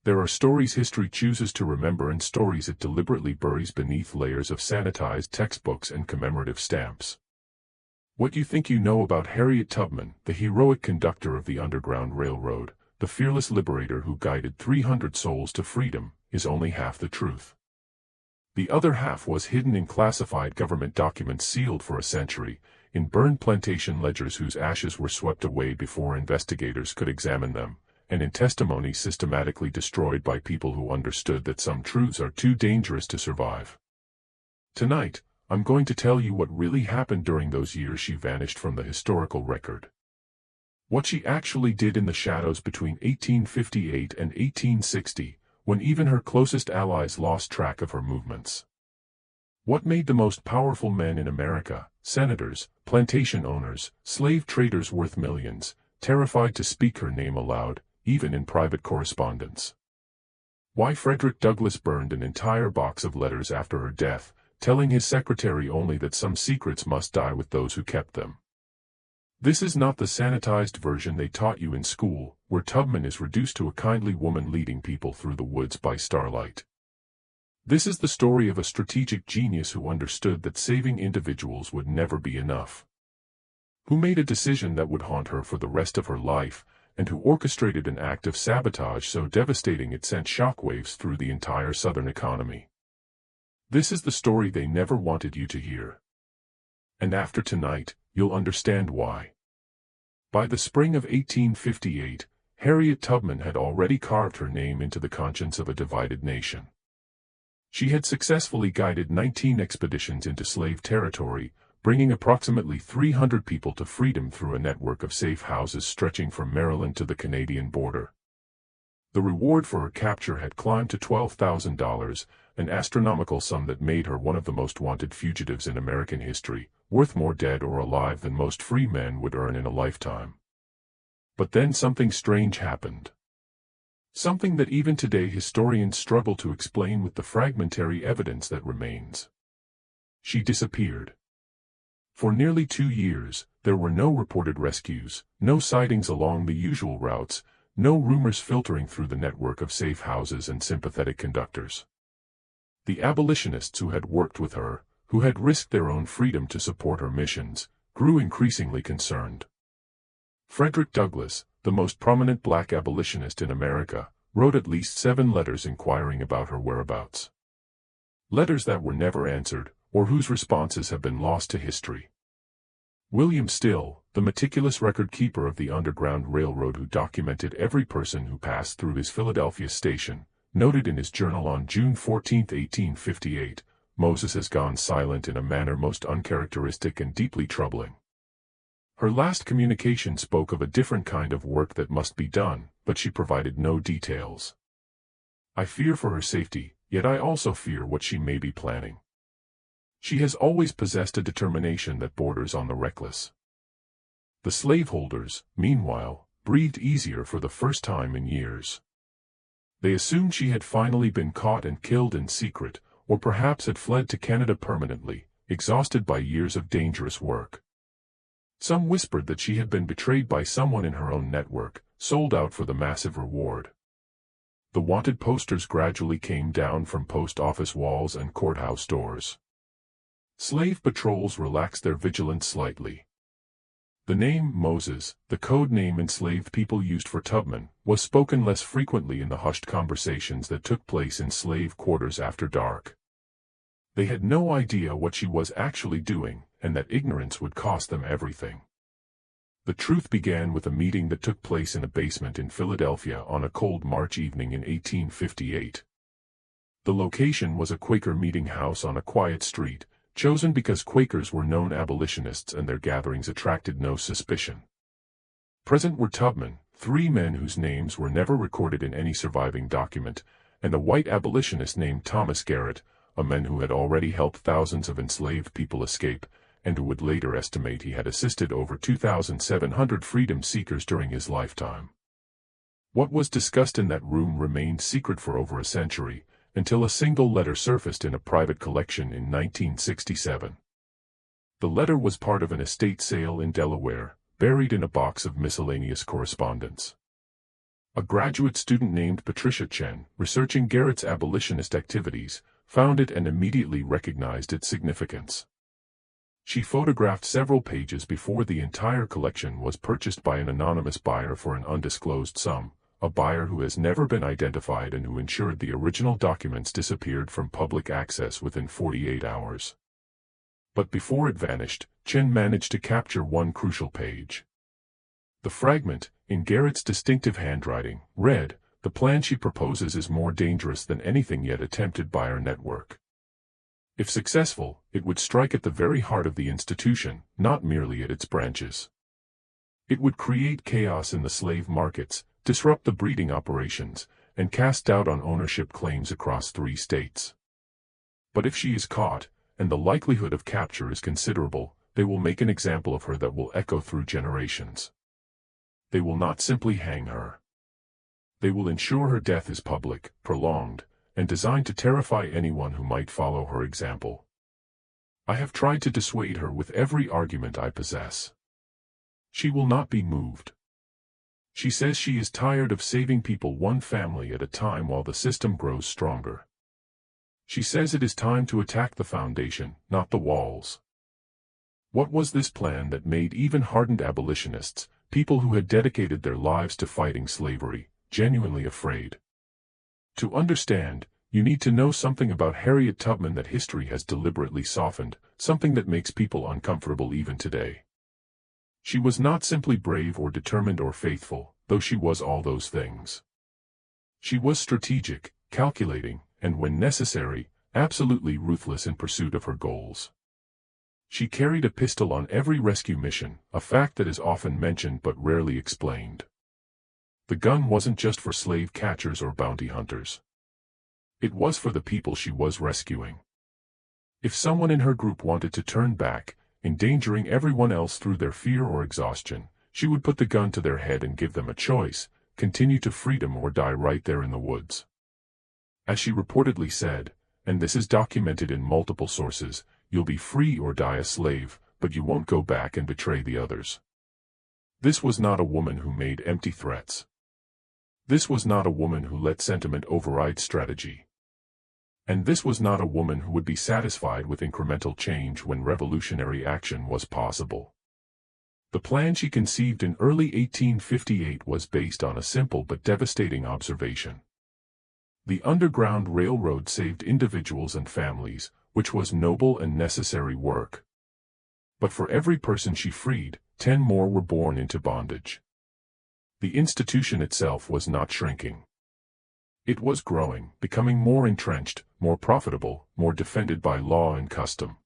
There are stories history chooses to remember and stories it deliberately buries beneath layers of sanitized textbooks and commemorative stamps. What you think you know about Harriet Tubman, the heroic conductor of the Underground Railroad, the fearless liberator who guided 300 souls to freedom, is only half the truth. The other half was hidden in classified government documents sealed for a century, in burned plantation ledgers whose ashes were swept away before investigators could examine them, and in testimony systematically destroyed by people who understood that some truths are too dangerous to survive. Tonight, I'm going to tell you what really happened during those years she vanished from the historical record. What she actually did in the shadows between 1858 and 1860, when even her closest allies lost track of her movements. What made the most powerful men in America, senators, plantation owners, slave traders worth millions, terrified to speak her name aloud, even in private correspondence? Why Frederick Douglass burned an entire box of letters after her death, telling his secretary only that some secrets must die with those who kept them. This is not the sanitized version they taught you in school, where Tubman is reduced to a kindly woman leading people through the woods by starlight. This is the story of a strategic genius who understood that saving individuals would never be enough. Who made a decision that would haunt her for the rest of her life, and who orchestrated an act of sabotage so devastating it sent shockwaves through the entire Southern economy. This is the story they never wanted you to hear. And after tonight, you'll understand why. By the spring of 1858, Harriet Tubman had already carved her name into the conscience of a divided nation. She had successfully guided 19 expeditions into slave territory, bringing approximately 300 people to freedom through a network of safe houses stretching from Maryland to the Canadian border. The reward for her capture had climbed to $12,000, an astronomical sum that made her one of the most wanted fugitives in American history, worth more dead or alive than most free men would earn in a lifetime. But then something strange happened. Something that even today historians struggle to explain with the fragmentary evidence that remains. She disappeared. For nearly 2 years, there were no reported rescues, no sightings along the usual routes, no rumors filtering through the network of safe houses and sympathetic conductors. The abolitionists who had worked with her, who had risked their own freedom to support her missions, grew increasingly concerned. Frederick Douglass, the most prominent black abolitionist in America, wrote at least 7 letters inquiring about her whereabouts. Letters that were never answered, or whose responses have been lost to history. William Still, the meticulous record-keeper of the Underground Railroad who documented every person who passed through his Philadelphia station, noted in his journal on June 14, 1858, "Moses has gone silent in a manner most uncharacteristic and deeply troubling." Her last communication spoke of a different kind of work that must be done, but she provided no details. "I fear for her safety, yet I also fear what she may be planning. She has always possessed a determination that borders on the reckless." The slaveholders, meanwhile, breathed easier for the first time in years. They assumed she had finally been caught and killed in secret, or perhaps had fled to Canada permanently, exhausted by years of dangerous work. Some whispered that she had been betrayed by someone in her own network, sold out for the massive reward. The wanted posters gradually came down from post office walls and courthouse doors. Slave patrols relaxed their vigilance slightly. The name Moses, the code name enslaved people used for Tubman, was spoken less frequently in the hushed conversations that took place in slave quarters after dark. They had no idea what she was actually doing, and that ignorance would cost them everything. The truth began with a meeting that took place in a basement in Philadelphia on a cold March evening in 1858. The location was a Quaker meeting house on a quiet street, chosen because Quakers were known abolitionists and their gatherings attracted no suspicion. Present were Tubman, 3 men whose names were never recorded in any surviving document, and a white abolitionist named Thomas Garrett, a man who had already helped thousands of enslaved people escape, and who would later estimate he had assisted over 2,700 freedom seekers during his lifetime. What was discussed in that room remained secret for over a century, until a single letter surfaced in a private collection in 1967. The letter was part of an estate sale in Delaware, buried in a box of miscellaneous correspondence. A graduate student named Patricia Chen, researching Garrett's abolitionist activities, found it and immediately recognized its significance. She photographed several pages before the entire collection was purchased by an anonymous buyer for an undisclosed sum, a buyer who has never been identified and who ensured the original documents disappeared from public access within 48 hours. But before it vanished, Chen managed to capture one crucial page. The fragment, in Garrett's distinctive handwriting, read, "The plan she proposes is more dangerous than anything yet attempted by our network. If successful, it would strike at the very heart of the institution, not merely at its branches. It would create chaos in the slave markets, disrupt the breeding operations, and cast doubt on ownership claims across 3 states. But if she is caught, and the likelihood of capture is considerable, they will make an example of her that will echo through generations. They will not simply hang her. They will ensure her death is public, prolonged, and designed to terrify anyone who might follow her example. I have tried to dissuade her with every argument I possess. She will not be moved. She says she is tired of saving people one family at a time while the system grows stronger. She says it is time to attack the foundation, not the walls." What was this plan that made even hardened abolitionists, people who had dedicated their lives to fighting slavery, genuinely afraid? To understand, you need to know something about Harriet Tubman that history has deliberately softened, something that makes people uncomfortable even today. She was not simply brave or determined or faithful, though she was all those things. She was strategic, calculating, and when necessary, absolutely ruthless in pursuit of her goals. She carried a pistol on every rescue mission, a fact that is often mentioned but rarely explained. The gun wasn't just for slave catchers or bounty hunters. It was for the people she was rescuing. If someone in her group wanted to turn back, endangering everyone else through their fear or exhaustion, she would put the gun to their head and give them a choice: continue to freedom or die right there in the woods. As she reportedly said, and this is documented in multiple sources, "You'll be free or die a slave, but you won't go back and betray the others." This was not a woman who made empty threats. This was not a woman who let sentiment override strategy. And this was not a woman who would be satisfied with incremental change when revolutionary action was possible. The plan she conceived in early 1858 was based on a simple but devastating observation. The Underground Railroad saved individuals and families, which was noble and necessary work. But for every person she freed, 10 more were born into bondage. The institution itself was not shrinking. It was growing, becoming more entrenched, more profitable, more defended by law and custom.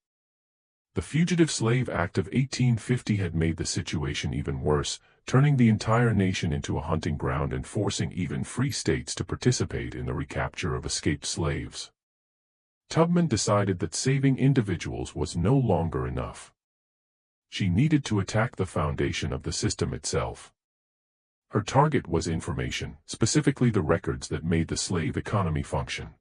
The Fugitive Slave Act of 1850 had made the situation even worse, turning the entire nation into a hunting ground and forcing even free states to participate in the recapture of escaped slaves. Tubman decided that saving individuals was no longer enough. She needed to attack the foundation of the system itself. Her target was information, specifically the records that made the slave economy function.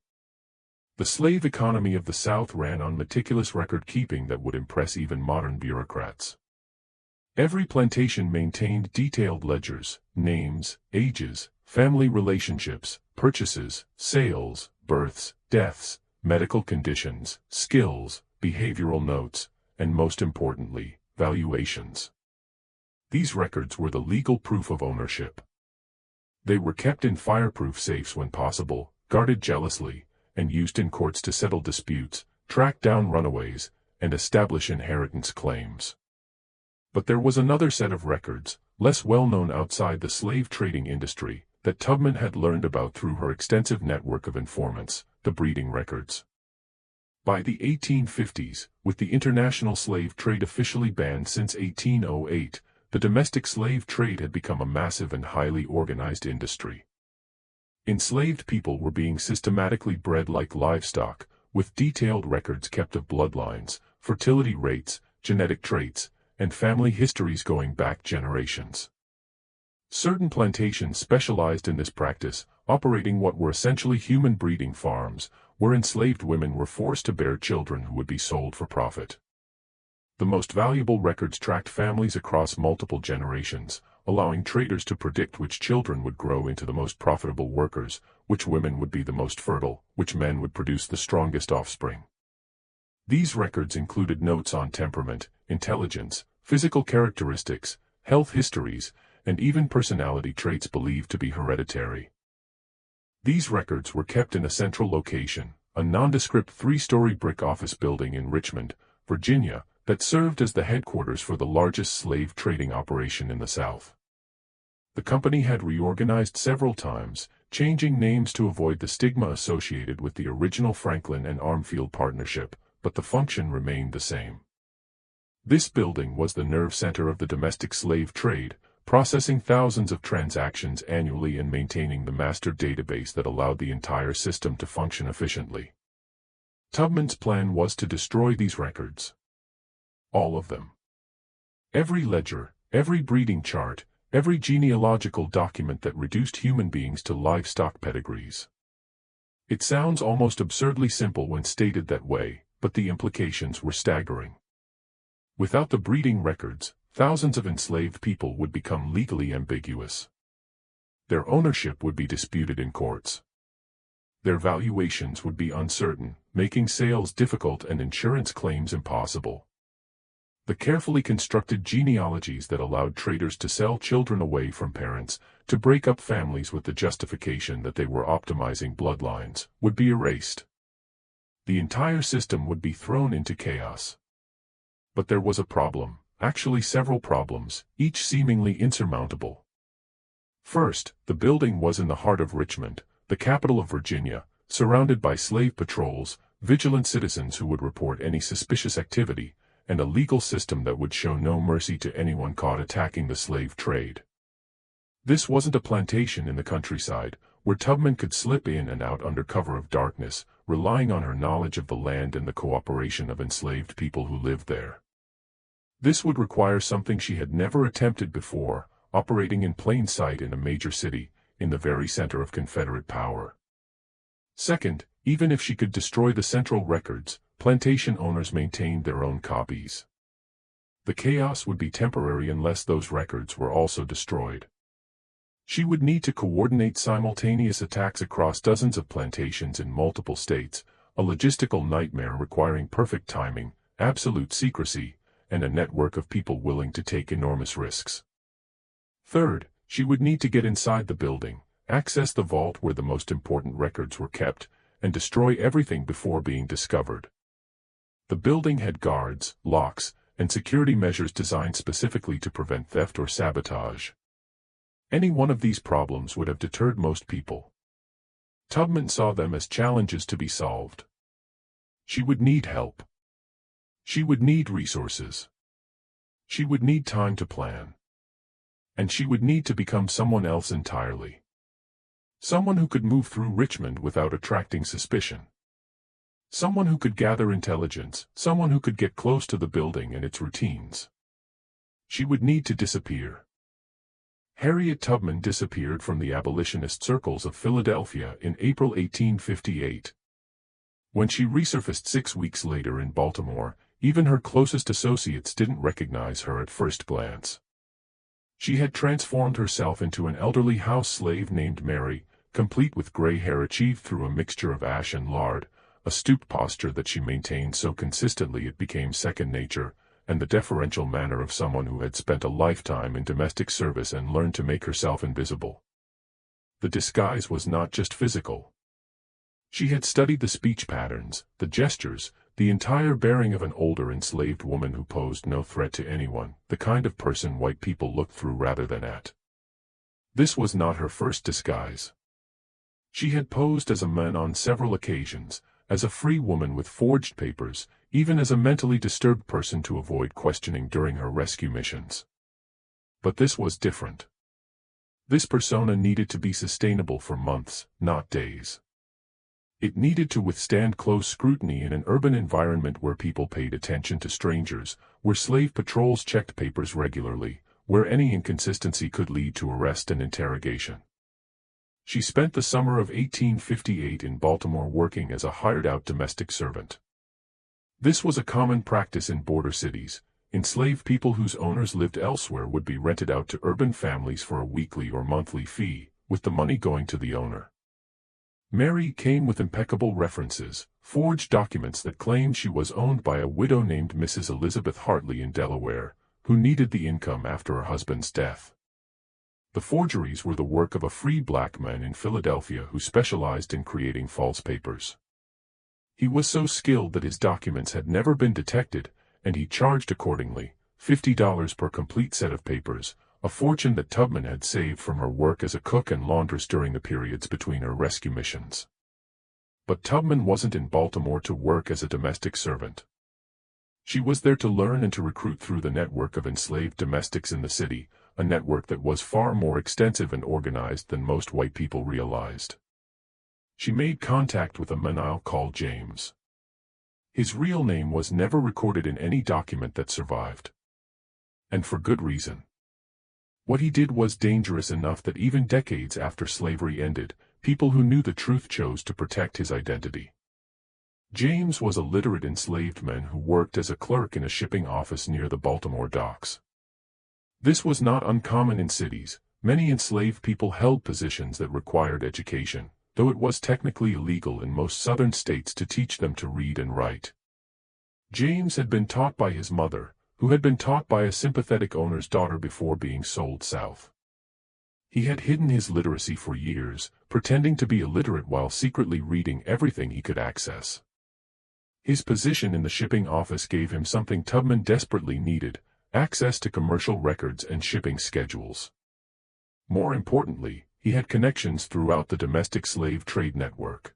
The slave economy of the South ran on meticulous record-keeping that would impress even modern bureaucrats. Every plantation maintained detailed ledgers, names, ages, family relationships, purchases, sales, births, deaths, medical conditions, skills, behavioral notes, and most importantly, valuations. These records were the legal proof of ownership. They were kept in fireproof safes when possible, guarded jealously, and used in courts to settle disputes, track down runaways, and establish inheritance claims. But there was another set of records, less well known outside the slave trading industry, that Tubman had learned about through her extensive network of informants, the breeding records. By the 1850s, with the international slave trade officially banned since 1808, the domestic slave trade had become a massive and highly organized industry. Enslaved people were being systematically bred like livestock, with detailed records kept of bloodlines, fertility rates, genetic traits, and family histories going back generations. Certain plantations specialized in this practice, operating what were essentially human breeding farms, where enslaved women were forced to bear children who would be sold for profit. The most valuable records tracked families across multiple generations, allowing traders to predict which children would grow into the most profitable workers, which women would be the most fertile, which men would produce the strongest offspring. These records included notes on temperament, intelligence, physical characteristics, health histories, and even personality traits believed to be hereditary. These records were kept in a central location, a nondescript three-story brick office building in Richmond, Virginia, that served as the headquarters for the largest slave trading operation in the South. The company had reorganized several times, changing names to avoid the stigma associated with the original Franklin and Armfield partnership, but the function remained the same. This building was the nerve center of the domestic slave trade, processing thousands of transactions annually and maintaining the master database that allowed the entire system to function efficiently. Tubman's plan was to destroy these records. All of them. Every ledger, every breeding chart, every genealogical document that reduced human beings to livestock pedigrees. It sounds almost absurdly simple when stated that way, but the implications were staggering. Without the breeding records, thousands of enslaved people would become legally ambiguous. Their ownership would be disputed in courts. Their valuations would be uncertain, making sales difficult and insurance claims impossible. The carefully constructed genealogies that allowed traders to sell children away from parents, to break up families with the justification that they were optimizing bloodlines, would be erased. The entire system would be thrown into chaos. But there was a problem. Actually several problems, each seemingly insurmountable. First, the building was in the heart of Richmond, the capital of Virginia, surrounded by slave patrols, vigilant citizens who would report any suspicious activity, and a legal system that would show no mercy to anyone caught attacking the slave trade. This wasn't a plantation in the countryside, where Tubman could slip in and out under cover of darkness, relying on her knowledge of the land and the cooperation of enslaved people who lived there. This would require something she had never attempted before, operating in plain sight in a major city, in the very center of Confederate power. Second, even if she could destroy the central records, plantation owners maintained their own copies. The chaos would be temporary unless those records were also destroyed. She would need to coordinate simultaneous attacks across dozens of plantations in multiple states, a logistical nightmare requiring perfect timing, absolute secrecy, and a network of people willing to take enormous risks. Third, she would need to get inside the building, access the vault where the most important records were kept, and destroy everything before being discovered. The building had guards, locks, and security measures designed specifically to prevent theft or sabotage. Any one of these problems would have deterred most people. Tubman saw them as challenges to be solved. She would need help. She would need resources. She would need time to plan. And she would need to become someone else entirely. Someone who could move through Richmond without attracting suspicion. Someone who could gather intelligence, someone who could get close to the building and its routines. She would need to disappear. Harriet Tubman disappeared from the abolitionist circles of Philadelphia in April 1858. When she resurfaced 6 weeks later in Baltimore, even her closest associates didn't recognize her at first glance. She had transformed herself into an elderly house slave named Mary, complete with gray hair achieved through a mixture of ash and lard, a stooped posture that she maintained so consistently it became second nature, and the deferential manner of someone who had spent a lifetime in domestic service and learned to make herself invisible. The disguise was not just physical. She had studied the speech patterns, the gestures, the entire bearing of an older enslaved woman who posed no threat to anyone, the kind of person white people looked through rather than at. This was not her first disguise. She had posed as a man on several occasions, as a free woman with forged papers, even as a mentally disturbed person to avoid questioning during her rescue missions. But this was different. This persona needed to be sustainable for months, not days. It needed to withstand close scrutiny in an urban environment where people paid attention to strangers, where slave patrols checked papers regularly, where any inconsistency could lead to arrest and interrogation. She spent the summer of 1858 in Baltimore working as a hired-out domestic servant. This was a common practice in border cities, enslaved people whose owners lived elsewhere would be rented out to urban families for a weekly or monthly fee, with the money going to the owner. Mary came with impeccable references, forged documents that claimed she was owned by a widow named Mrs. Elizabeth Hartley in Delaware, who needed the income after her husband's death. The forgeries were the work of a free black man in Philadelphia who specialized in creating false papers. He was so skilled that his documents had never been detected, and he charged accordingly, $50 per complete set of papers, a fortune that Tubman had saved from her work as a cook and laundress during the periods between her rescue missions. But Tubman wasn't in Baltimore to work as a domestic servant. She was there to learn and to recruit through the network of enslaved domestics in the city, a network that was far more extensive and organized than most white people realized. She made contact with a man called James. His real name was never recorded in any document that survived. And for good reason. What he did was dangerous enough that even decades after slavery ended, people who knew the truth chose to protect his identity. James was a literate enslaved man who worked as a clerk in a shipping office near the Baltimore docks. This was not uncommon in cities. Many enslaved people held positions that required education, though it was technically illegal in most southern states to teach them to read and write. James had been taught by his mother, who had been taught by a sympathetic owner's daughter before being sold south. He had hidden his literacy for years, pretending to be illiterate while secretly reading everything he could access. His position in the shipping office gave him something Tubman desperately needed: access to commercial records and shipping schedules. More importantly, he had connections throughout the domestic slave trade network.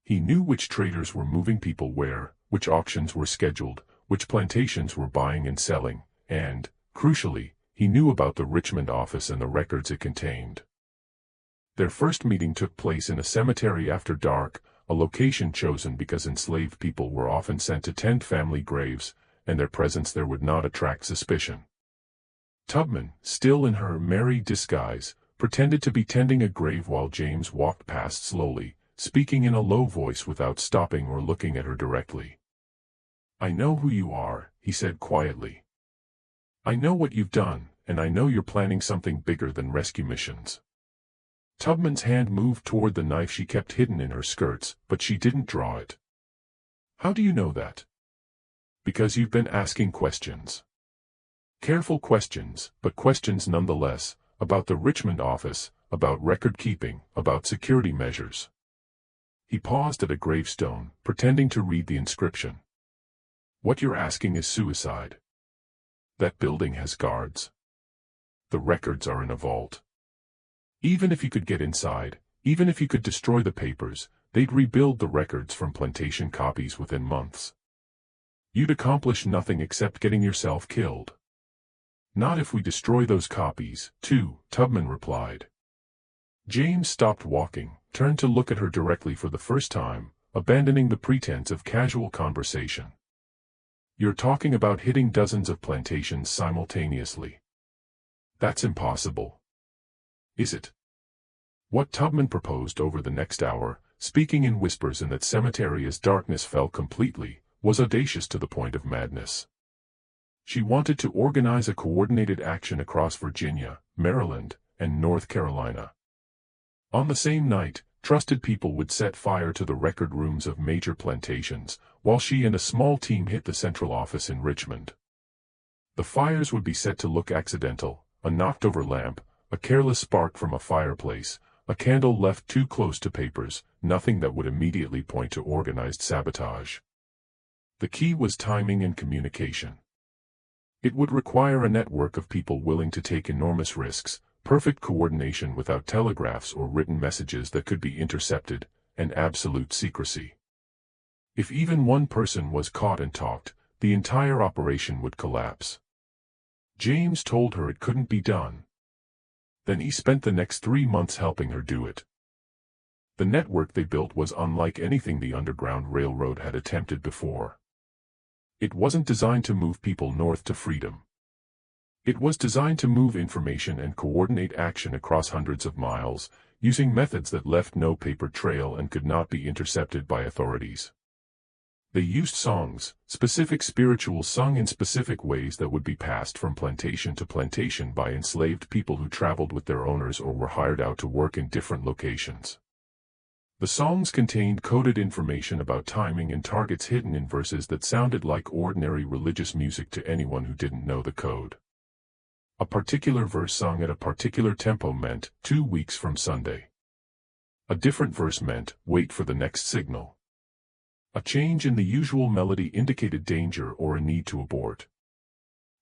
He knew which traders were moving people where, which auctions were scheduled, which plantations were buying and selling, and, crucially, he knew about the Richmond office and the records it contained. Their first meeting took place in a cemetery after dark, a location chosen because enslaved people were often sent to tend family graves, and their presence there would not attract suspicion. Tubman, still in her merry disguise, pretended to be tending a grave while James walked past slowly, speaking in a low voice without stopping or looking at her directly. "I know who you are," he said quietly. "I know what you've done, and I know you're planning something bigger than rescue missions." Tubman's hand moved toward the knife she kept hidden in her skirts, but she didn't draw it. "How do you know that?" "Because you've been asking questions. Careful questions, but questions nonetheless, about the Richmond office, about record keeping, about security measures." He paused at a gravestone, pretending to read the inscription. "What you're asking is suicide. That building has guards. The records are in a vault. Even if you could get inside, even if you could destroy the papers, they'd rebuild the records from plantation copies within months. You'd accomplish nothing except getting yourself killed." "Not if we destroy those copies, too," Tubman replied. James stopped walking, turned to look at her directly for the first time, abandoning the pretense of casual conversation. "You're talking about hitting dozens of plantations simultaneously. That's impossible." "Is it?" What Tubman proposed over the next hour, speaking in whispers in that cemetery as darkness fell completely, was audacious to the point of madness. She wanted to organize a coordinated action across Virginia, Maryland, and North Carolina. On the same night, trusted people would set fire to the record rooms of major plantations, while she and a small team hit the central office in Richmond. The fires would be set to look accidental: a knocked-over lamp, a careless spark from a fireplace, a candle left too close to papers, nothing that would immediately point to organized sabotage. The key was timing and communication. It would require a network of people willing to take enormous risks, perfect coordination without telegraphs or written messages that could be intercepted, and absolute secrecy. If even one person was caught and talked, the entire operation would collapse. James told her it couldn't be done. Then he spent the next 3 months helping her do it. The network they built was unlike anything the Underground Railroad had attempted before. It wasn't designed to move people north to freedom. It was designed to move information and coordinate action across hundreds of miles, using methods that left no paper trail and could not be intercepted by authorities. They used songs, specific spirituals sung in specific ways that would be passed from plantation to plantation by enslaved people who traveled with their owners or were hired out to work in different locations. The songs contained coded information about timing and targets hidden in verses that sounded like ordinary religious music to anyone who didn't know the code. A particular verse sung at a particular tempo meant 2 weeks from Sunday. A different verse meant wait for the next signal. A change in the usual melody indicated danger or a need to abort.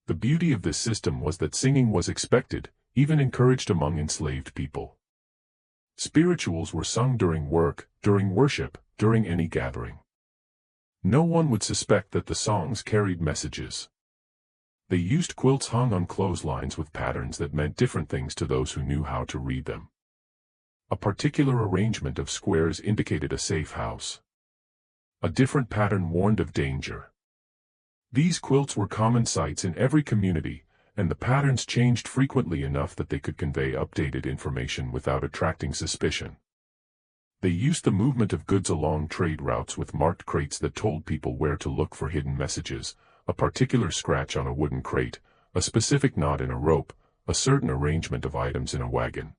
The beauty of this system was that singing was expected, even encouraged among enslaved people. Spirituals were sung during work, during worship, during any gathering. No one would suspect that the songs carried messages. They used quilts hung on clotheslines with patterns that meant different things to those who knew how to read them. A particular arrangement of squares indicated a safe house. A different pattern warned of danger. These quilts were common sights in every community, and the patterns changed frequently enough that they could convey updated information without attracting suspicion. They used the movement of goods along trade routes with marked crates that told people where to look for hidden messages, a particular scratch on a wooden crate, a specific knot in a rope, a certain arrangement of items in a wagon.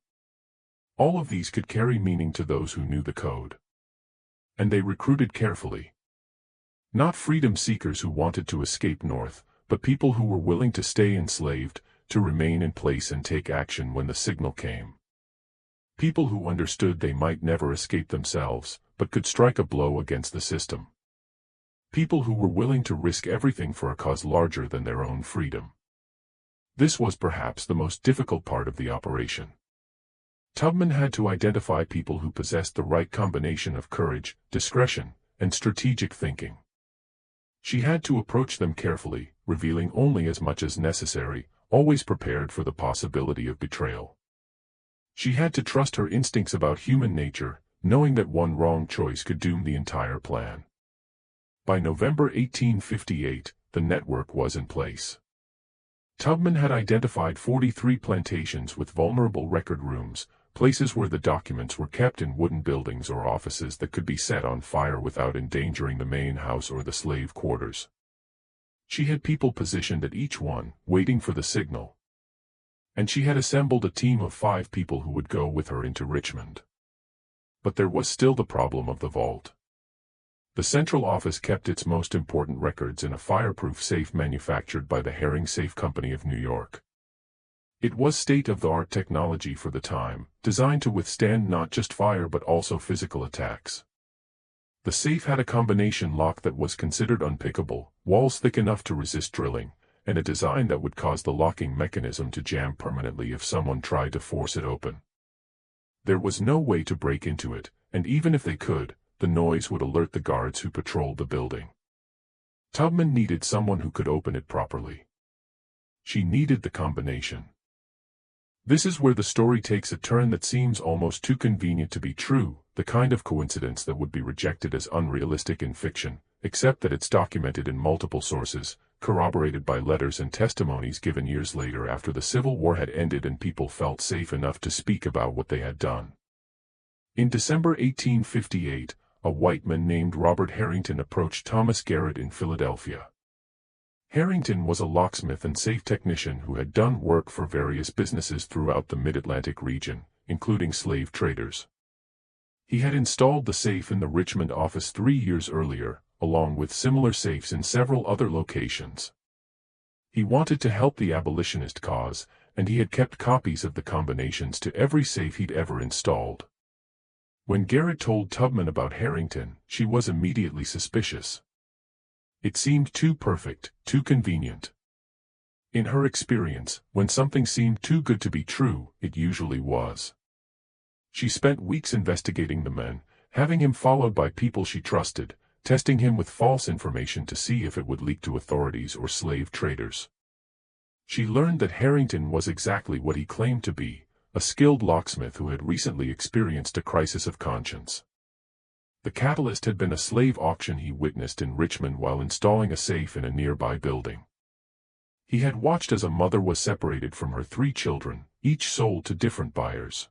All of these could carry meaning to those who knew the code. And they recruited carefully. Not freedom seekers who wanted to escape north, but people who were willing to stay enslaved, to remain in place and take action when the signal came. People who understood they might never escape themselves, but could strike a blow against the system. People who were willing to risk everything for a cause larger than their own freedom. This was perhaps the most difficult part of the operation. Tubman had to identify people who possessed the right combination of courage, discretion, and strategic thinking. She had to approach them carefully, revealing only as much as necessary, always prepared for the possibility of betrayal. She had to trust her instincts about human nature, knowing that one wrong choice could doom the entire plan. By November 1858, the network was in place. Tubman had identified 43 plantations with vulnerable record rooms, places where the documents were kept in wooden buildings or offices that could be set on fire without endangering the main house or the slave quarters. She had people positioned at each one, waiting for the signal. And she had assembled a team of 5 people who would go with her into Richmond. But there was still the problem of the vault. The central office kept its most important records in a fireproof safe manufactured by the Herring Safe Company of New York. It was state-of-the-art technology for the time, designed to withstand not just fire but also physical attacks. The safe had a combination lock that was considered unpickable, walls thick enough to resist drilling, and a design that would cause the locking mechanism to jam permanently if someone tried to force it open. There was no way to break into it, and even if they could, the noise would alert the guards who patrolled the building. Tubman needed someone who could open it properly. She needed the combination. This is where the story takes a turn that seems almost too convenient to be true, the kind of coincidence that would be rejected as unrealistic in fiction, except that it's documented in multiple sources, corroborated by letters and testimonies given years later after the Civil War had ended and people felt safe enough to speak about what they had done. In December 1858, a white man named Robert Harrington approached Thomas Garrett in Philadelphia. Harrington was a locksmith and safe technician who had done work for various businesses throughout the Mid-Atlantic region, including slave traders. He had installed the safe in the Richmond office 3 years earlier, along with similar safes in several other locations. He wanted to help the abolitionist cause, and he had kept copies of the combinations to every safe he'd ever installed. When Garrett told Tubman about Harrington, she was immediately suspicious. It seemed too perfect, too convenient. In her experience, when something seemed too good to be true, it usually was. She spent weeks investigating the man, having him followed by people she trusted, testing him with false information to see if it would leak to authorities or slave traders. She learned that Harrington was exactly what he claimed to be, a skilled locksmith who had recently experienced a crisis of conscience. The catalyst had been a slave auction he witnessed in Richmond while installing a safe in a nearby building. He had watched as a mother was separated from her 3 children, each sold to different buyers.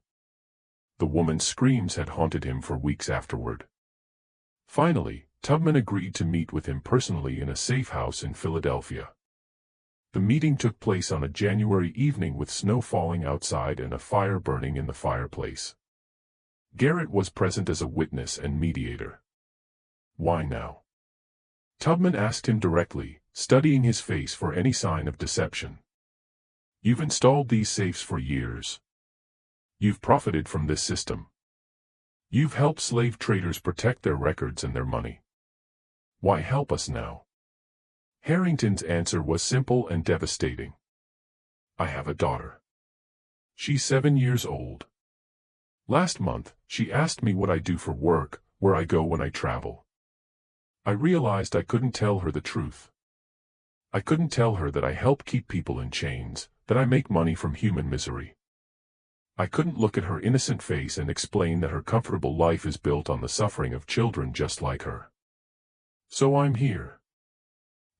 The woman's screams had haunted him for weeks afterward. Finally, Tubman agreed to meet with him personally in a safe house in Philadelphia. The meeting took place on a January evening with snow falling outside and a fire burning in the fireplace. Garrett was present as a witness and mediator. "Why now?" Tubman asked him directly, studying his face for any sign of deception. "You've installed these safes for years. You've profited from this system. You've helped slave traders protect their records and their money. Why help us now?" Harrington's answer was simple and devastating. "I have a daughter. She's 7 years old. Last month, she asked me what I do for work, where I go when I travel. I realized I couldn't tell her the truth. I couldn't tell her that I help keep people in chains, that I make money from human misery. I couldn't look at her innocent face and explain that her comfortable life is built on the suffering of children just like her. So I'm here.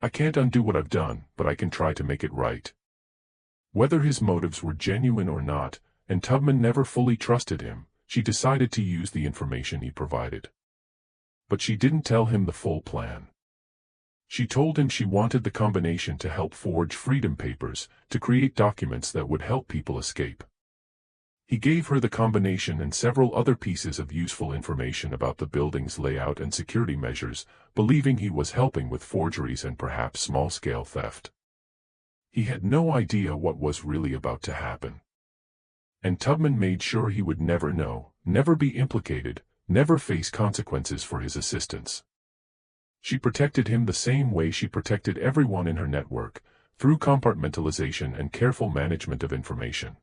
I can't undo what I've done, but I can try to make it right." Whether his motives were genuine or not, and Tubman never fully trusted him, she decided to use the information he provided. But she didn't tell him the full plan. She told him she wanted the combination to help forge freedom papers, to create documents that would help people escape. He gave her the combination and several other pieces of useful information about the building's layout and security measures, believing he was helping with forgeries and perhaps small-scale theft. He had no idea what was really about to happen. And Tubman made sure he would never know, never be implicated, never face consequences for his assistance. She protected him the same way she protected everyone in her network, through compartmentalization and careful management of information.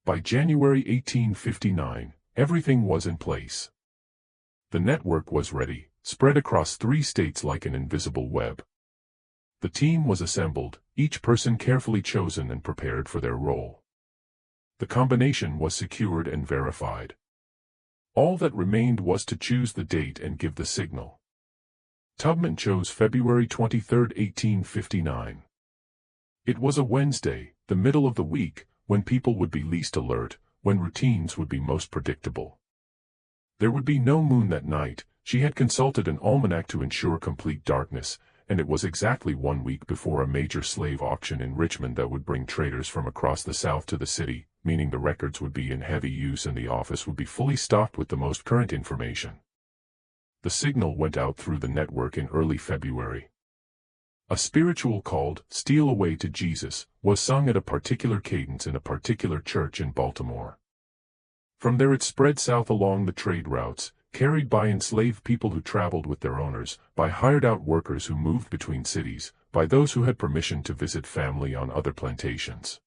By January 1859, everything was in place. The network was ready, spread across 3 states like an invisible web. The team was assembled, each person carefully chosen and prepared for their role. The combination was secured and verified. All that remained was to choose the date and give the signal. Tubman chose February 23, 1859. It was a Wednesday, the middle of the week, when people would be least alert, when routines would be most predictable. There would be no moon that night. She had consulted an almanac to ensure complete darkness, and it was exactly 1 week before a major slave auction in Richmond that would bring traders from across the South to the city, meaning the records would be in heavy use and the office would be fully stocked with the most current information. The signal went out through the network in early February. A spiritual called "Steal Away to Jesus" was sung at a particular cadence in a particular church in Baltimore. From there it spread south along the trade routes, carried by enslaved people who traveled with their owners, by hired-out workers who moved between cities, by those who had permission to visit family on other plantations.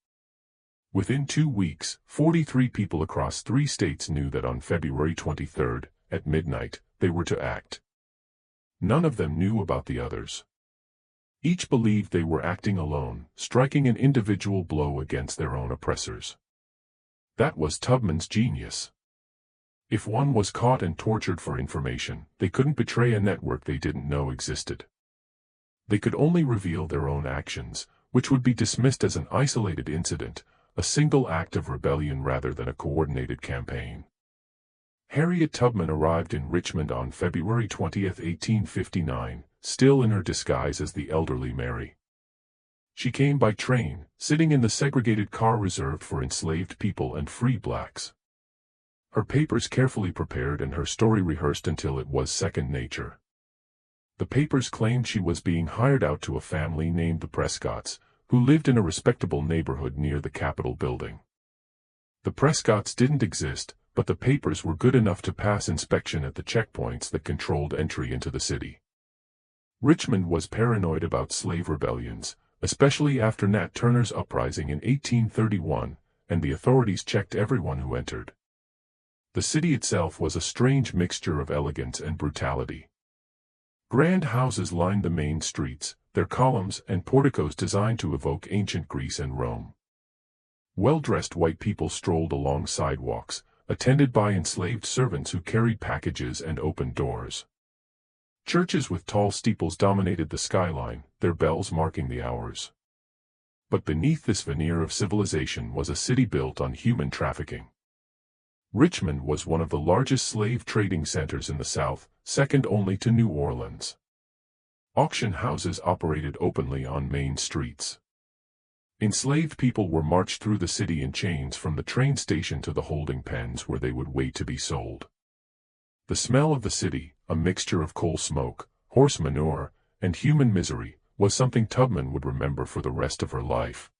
Within 2 weeks, 43 people across 3 states knew that on February 23, at midnight, they were to act. None of them knew about the others. Each believed they were acting alone, striking an individual blow against their own oppressors. That was Tubman's genius. If one was caught and tortured for information, they couldn't betray a network they didn't know existed. They could only reveal their own actions, which would be dismissed as an isolated incident, a single act of rebellion rather than a coordinated campaign. Harriet Tubman arrived in Richmond on February 20, 1859, still in her disguise as the elderly Mary. She came by train, sitting in the segregated car reserved for enslaved people and free blacks. Her papers carefully prepared and her story rehearsed until it was second nature. The papers claimed she was being hired out to a family named the Prescotts, who lived in a respectable neighborhood near the Capitol building. The Prescotts didn't exist, but the papers were good enough to pass inspection at the checkpoints that controlled entry into the city. Richmond was paranoid about slave rebellions, especially after Nat Turner's uprising in 1831, and the authorities checked everyone who entered. The city itself was a strange mixture of elegance and brutality. Grand houses lined the main streets, their columns and porticos designed to evoke ancient Greece and Rome. Well-dressed white people strolled along sidewalks, attended by enslaved servants who carried packages and opened doors. Churches with tall steeples dominated the skyline, their bells marking the hours. But beneath this veneer of civilization was a city built on human trafficking. Richmond was one of the largest slave trading centers in the South, second only to New Orleans. Auction houses operated openly on main streets. Enslaved people were marched through the city in chains from the train station to the holding pens where they would wait to be sold. The smell of the city, a mixture of coal smoke, horse manure, and human misery, was something Tubman would remember for the rest of her life.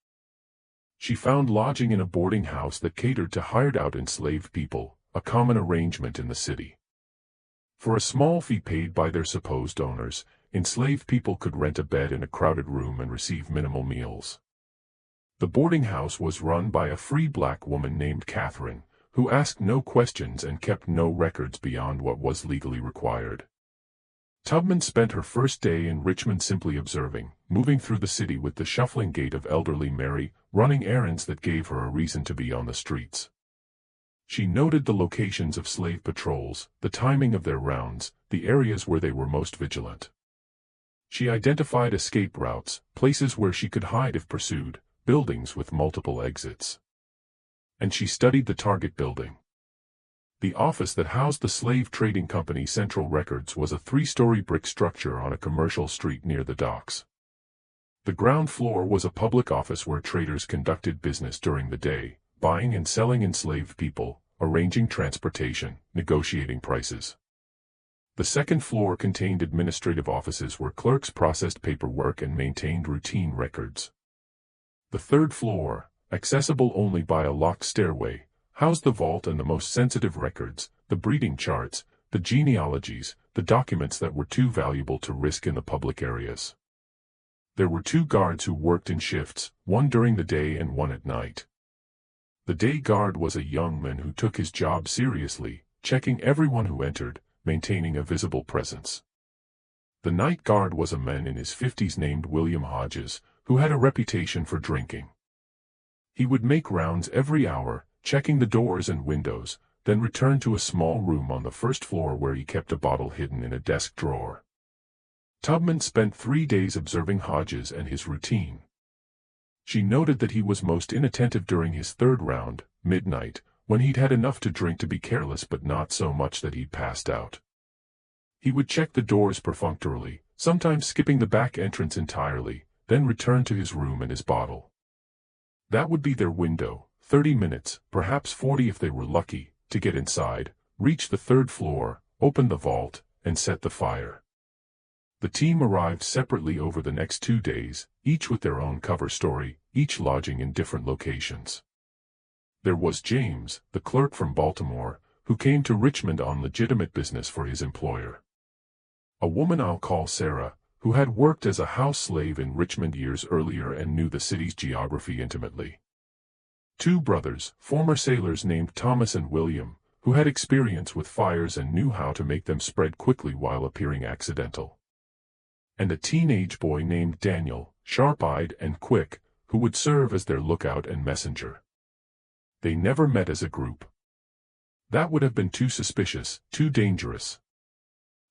She found lodging in a boarding house that catered to hired-out enslaved people, a common arrangement in the city. For a small fee paid by their supposed owners, enslaved people could rent a bed in a crowded room and receive minimal meals. The boarding house was run by a free black woman named Catherine, who asked no questions and kept no records beyond what was legally required. Tubman spent her first day in Richmond simply observing, moving through the city with the shuffling gait of elderly Mary, running errands that gave her a reason to be on the streets. She noted the locations of slave patrols, the timing of their rounds, the areas where they were most vigilant. She identified escape routes, places where she could hide if pursued, buildings with multiple exits. And she studied the target building. The office that housed the slave trading company Central Records was a 3-story brick structure on a commercial street near the docks. The ground floor was a public office where traders conducted business during the day, buying and selling enslaved people, arranging transportation, negotiating prices. The second floor contained administrative offices where clerks processed paperwork and maintained routine records. The third floor, accessible only by a locked stairway, housed the vault and the most sensitive records, the breeding charts, the genealogies, the documents that were too valuable to risk in the public areas. There were 2 guards who worked in shifts, one during the day and one at night. The day guard was a young man who took his job seriously, checking everyone who entered, maintaining a visible presence. The night guard was a man in his 50s named William Hodges, who had a reputation for drinking. He would make rounds every hour, checking the doors and windows, then return to a small room on the first floor where he kept a bottle hidden in a desk drawer. Tubman spent 3 days observing Hodges and his routine. She noted that he was most inattentive during his 3rd round, midnight, when he'd had enough to drink to be careless but not so much that he'd passed out. He would check the doors perfunctorily, sometimes skipping the back entrance entirely, then return to his room and his bottle. That would be their window, 30 minutes, perhaps 40 if they were lucky, to get inside, reach the 3rd floor, open the vault, and set the fire. The team arrived separately over the next 2 days, each with their own cover story, each lodging in different locations. There was James, the clerk from Baltimore, who came to Richmond on legitimate business for his employer. A woman I'll call Sarah, who had worked as a house slave in Richmond years earlier and knew the city's geography intimately. 2 brothers, former sailors named Thomas and William, who had experience with fires and knew how to make them spread quickly while appearing accidental. And a teenage boy named Daniel, sharp-eyed and quick, who would serve as their lookout and messenger. They never met as a group. That would have been too suspicious, too dangerous.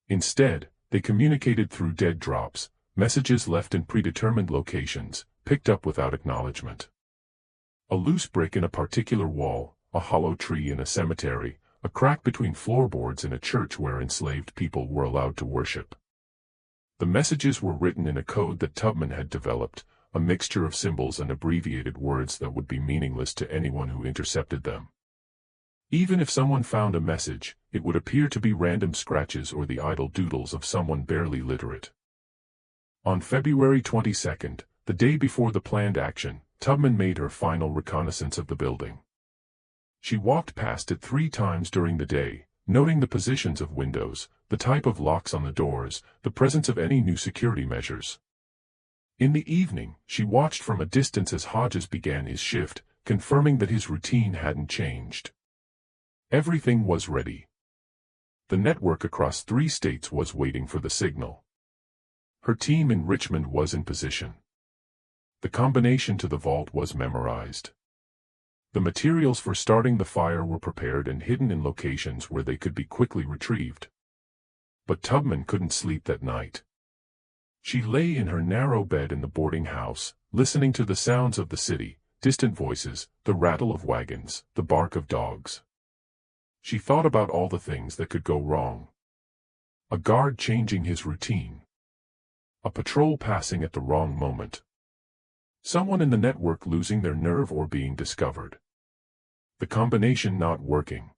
Instead, they communicated through dead drops, messages left in predetermined locations, picked up without acknowledgement. A loose brick in a particular wall, a hollow tree in a cemetery, a crack between floorboards in a church where enslaved people were allowed to worship. The messages were written in a code that Tubman had developed, a mixture of symbols and abbreviated words that would be meaningless to anyone who intercepted them. Even if someone found a message, it would appear to be random scratches or the idle doodles of someone barely literate. On February 22nd, the day before the planned action, Tubman made her final reconnaissance of the building. She walked past it 3 times during the day, noting the positions of windows, the type of locks on the doors, the presence of any new security measures. In the evening, she watched from a distance as Hodges began his shift, confirming that his routine hadn't changed. Everything was ready. The network across 3 states was waiting for the signal. Her team in Richmond was in position. The combination to the vault was memorized. The materials for starting the fire were prepared and hidden in locations where they could be quickly retrieved. But Tubman couldn't sleep that night. She lay in her narrow bed in the boarding house, listening to the sounds of the city, distant voices, the rattle of wagons, the bark of dogs. She thought about all the things that could go wrong. A guard changing his routine. A patrol passing at the wrong moment. Someone in the network losing their nerve or being discovered. The combination not working.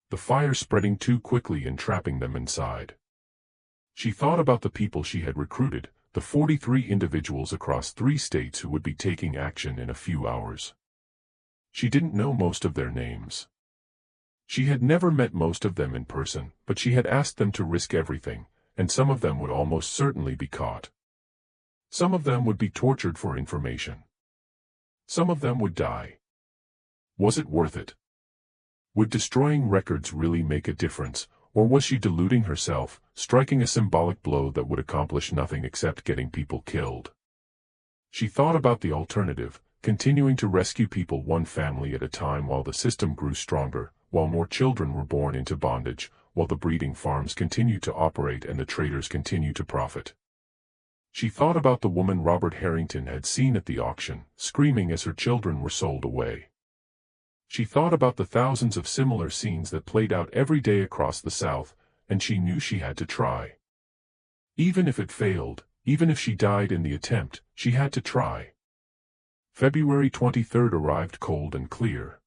The fire spreading too quickly and trapping them inside. She thought about the people she had recruited, the 43 individuals across 3 states who would be taking action in a few hours. She didn't know most of their names. She had never met most of them in person, but she had asked them to risk everything, and some of them would almost certainly be caught. Some of them would be tortured for information. Some of them would die. Was it worth it? Would destroying records really make a difference, or was she deluding herself, striking a symbolic blow that would accomplish nothing except getting people killed? She thought about the alternative, continuing to rescue people one family at a time while the system grew stronger, while more children were born into bondage, while the breeding farms continued to operate and the traders continued to profit. She thought about the woman Robert Harrington had seen at the auction, screaming as her children were sold away. She thought about the thousands of similar scenes that played out every day across the South, and she knew she had to try. Even if it failed, even if she died in the attempt, she had to try. February 23rd arrived cold and clear.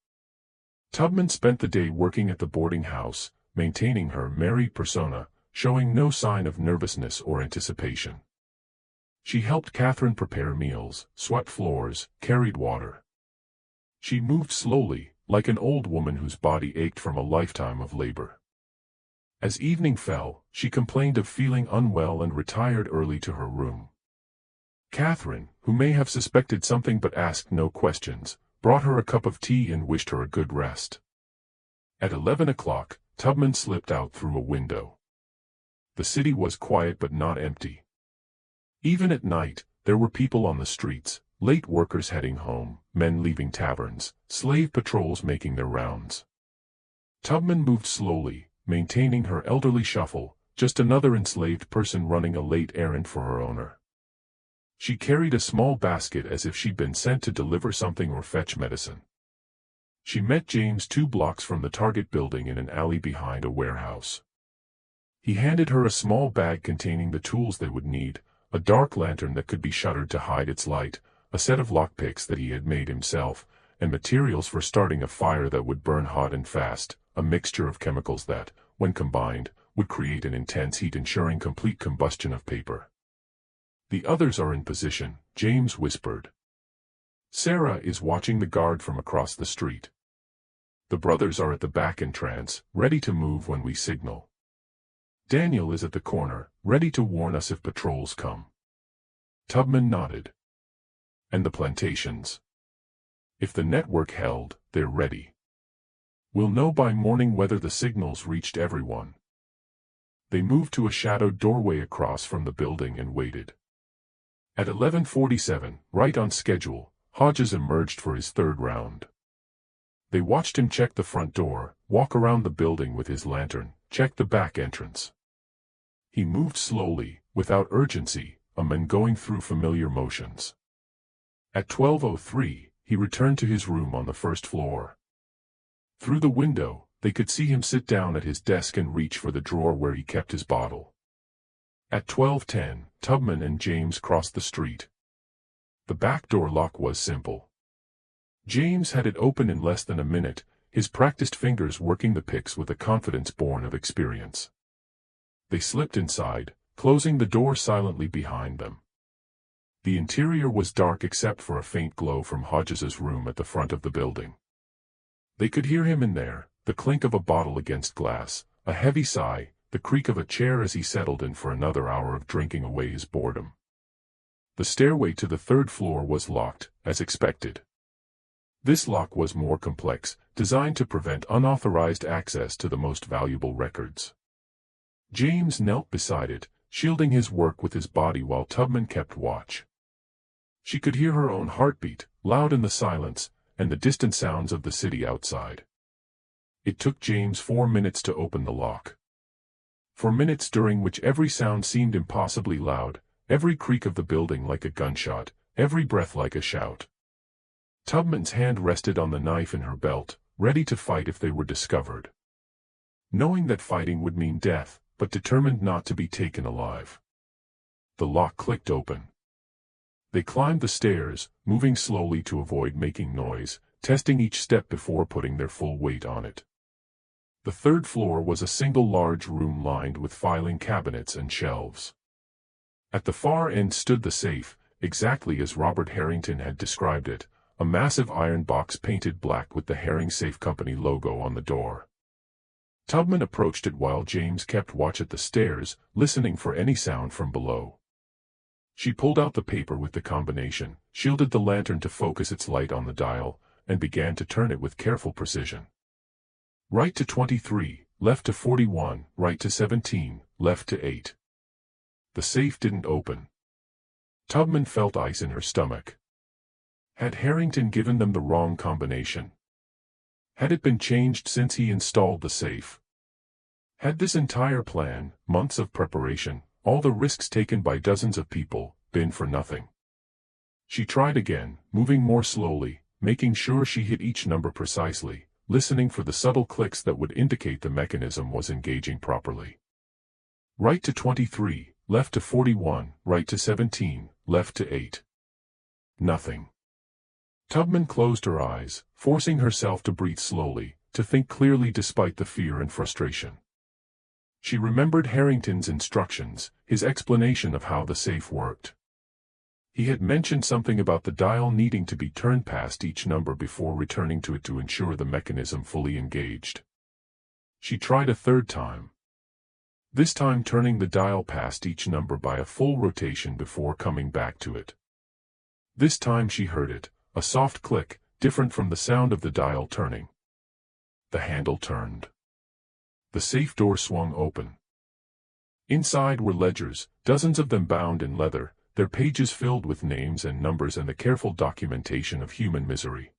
Tubman spent the day working at the boarding house, maintaining her merry persona, showing no sign of nervousness or anticipation. She helped Catherine prepare meals, swept floors, carried water. She moved slowly, like an old woman whose body ached from a lifetime of labor. As evening fell, she complained of feeling unwell and retired early to her room. Catherine, who may have suspected something but asked no questions, brought her a cup of tea and wished her a good rest. At 11 o'clock, Tubman slipped out through a window. The city was quiet but not empty. Even at night, there were people on the streets, late workers heading home, men leaving taverns, slave patrols making their rounds. Tubman moved slowly, maintaining her elderly shuffle, just another enslaved person running a late errand for her owner. She carried a small basket as if she'd been sent to deliver something or fetch medicine. She met James 2 blocks from the Target building in an alley behind a warehouse. He handed her a small bag containing the tools they would need, a dark lantern that could be shuttered to hide its light, a set of lockpicks that he had made himself, and materials for starting a fire that would burn hot and fast, a mixture of chemicals that, when combined, would create an intense heat ensuring complete combustion of paper. "The others are in position," James whispered. "Sarah is watching the guard from across the street. The brothers are at the back entrance, ready to move when we signal. Daniel is at the corner, ready to warn us if patrols come." Tubman nodded. "And the plantations? If the network held, they're ready. We'll know by morning whether the signals reached everyone." They moved to a shadowed doorway across from the building and waited. At 11:47, right on schedule, Hodges emerged for his third round. They watched him check the front door, walk around the building with his lantern, check the back entrance. He moved slowly, without urgency, a man going through familiar motions. At 12:03, he returned to his room on the first floor. Through the window, they could see him sit down at his desk and reach for the drawer where he kept his bottle. At 12:10, Tubman and James crossed the street. The back door lock was simple. James had it open in less than a minute, his practiced fingers working the picks with a confidence born of experience. They slipped inside, closing the door silently behind them. The interior was dark except for a faint glow from Hodges's room at the front of the building. They could hear him in there, the clink of a bottle against glass, a heavy sigh, the creak of a chair as he settled in for another hour of drinking away his boredom. The stairway to the third floor was locked, as expected. This lock was more complex, designed to prevent unauthorized access to the most valuable records. James knelt beside it, shielding his work with his body while Tubman kept watch. She could hear her own heartbeat, loud in the silence, and the distant sounds of the city outside. It took James 4 minutes to open the lock. 4 minutes during which every sound seemed impossibly loud, every creak of the building like a gunshot, every breath like a shout. Tubman's hand rested on the knife in her belt, ready to fight if they were discovered. knowing that fighting would mean death, but determined not to be taken alive. The lock clicked open. They climbed the stairs, moving slowly to avoid making noise, testing each step before putting their full weight on it. The third floor was a single large room lined with filing cabinets and shelves. At the far end stood the safe, exactly as Robert Harrington had described it, a massive iron box painted black with the Herring Safe Company logo on the door. Tubman approached it while James kept watch at the stairs, listening for any sound from below. She pulled out the paper with the combination, shielded the lantern to focus its light on the dial, and began to turn it with careful precision. Right to 23, left to 41, right to 17, left to 8. The safe didn't open. Tubman felt ice in her stomach. Had Harrington given them the wrong combination? Had it been changed since he installed the safe? Had this entire plan, months of preparation, all the risks taken by dozens of people, been for nothing? She tried again, moving more slowly, making sure she hit each number precisely, listening for the subtle clicks that would indicate the mechanism was engaging properly. Right to 23, left to 41, right to 17, left to 8. Nothing. Tubman closed her eyes, forcing herself to breathe slowly, to think clearly despite the fear and frustration. She remembered Harrington's instructions, his explanation of how the safe worked. He had mentioned something about the dial needing to be turned past each number before returning to it to ensure the mechanism fully engaged. She tried a third time. This time turning the dial past each number by a full rotation before coming back to it. This time she heard it, a soft click, different from the sound of the dial turning. The handle turned. The safe door swung open. Inside were ledgers, dozens of them bound in leather, their pages filled with names and numbers and the careful documentation of human misery.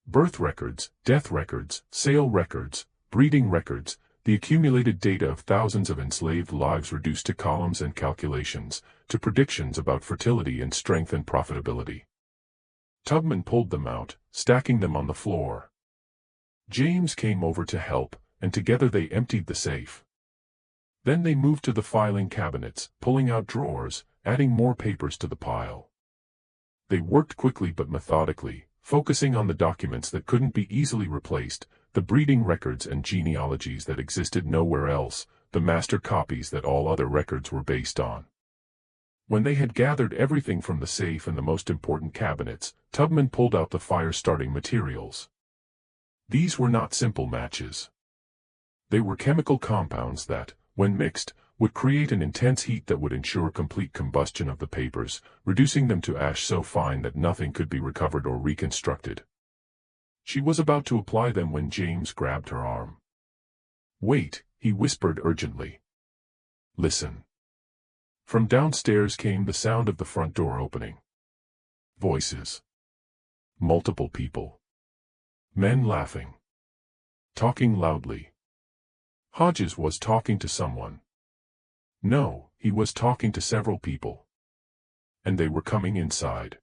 Birth records, death records, sale records, breeding records, the accumulated data of thousands of enslaved lives reduced to columns and calculations, to predictions about fertility and strength and profitability. Tubman pulled them out, stacking them on the floor. James came over to help, and together they emptied the safe. Then they moved to the filing cabinets, pulling out drawers, adding more papers to the pile. They worked quickly but methodically, focusing on the documents that couldn't be easily replaced, the breeding records and genealogies that existed nowhere else, the master copies that all other records were based on. When they had gathered everything from the safe and the most important cabinets, Tubman pulled out the fire-starting materials. These were not simple matches. They were chemical compounds that, when mixed, would create an intense heat that would ensure complete combustion of the papers, reducing them to ash so fine that nothing could be recovered or reconstructed. She was about to apply them when James grabbed her arm. "Wait," he whispered urgently. "Listen." From downstairs came the sound of the front door opening. Voices. Multiple people. Men laughing. Talking loudly. Hodges was talking to someone. No, he was talking to several people. And they were coming inside.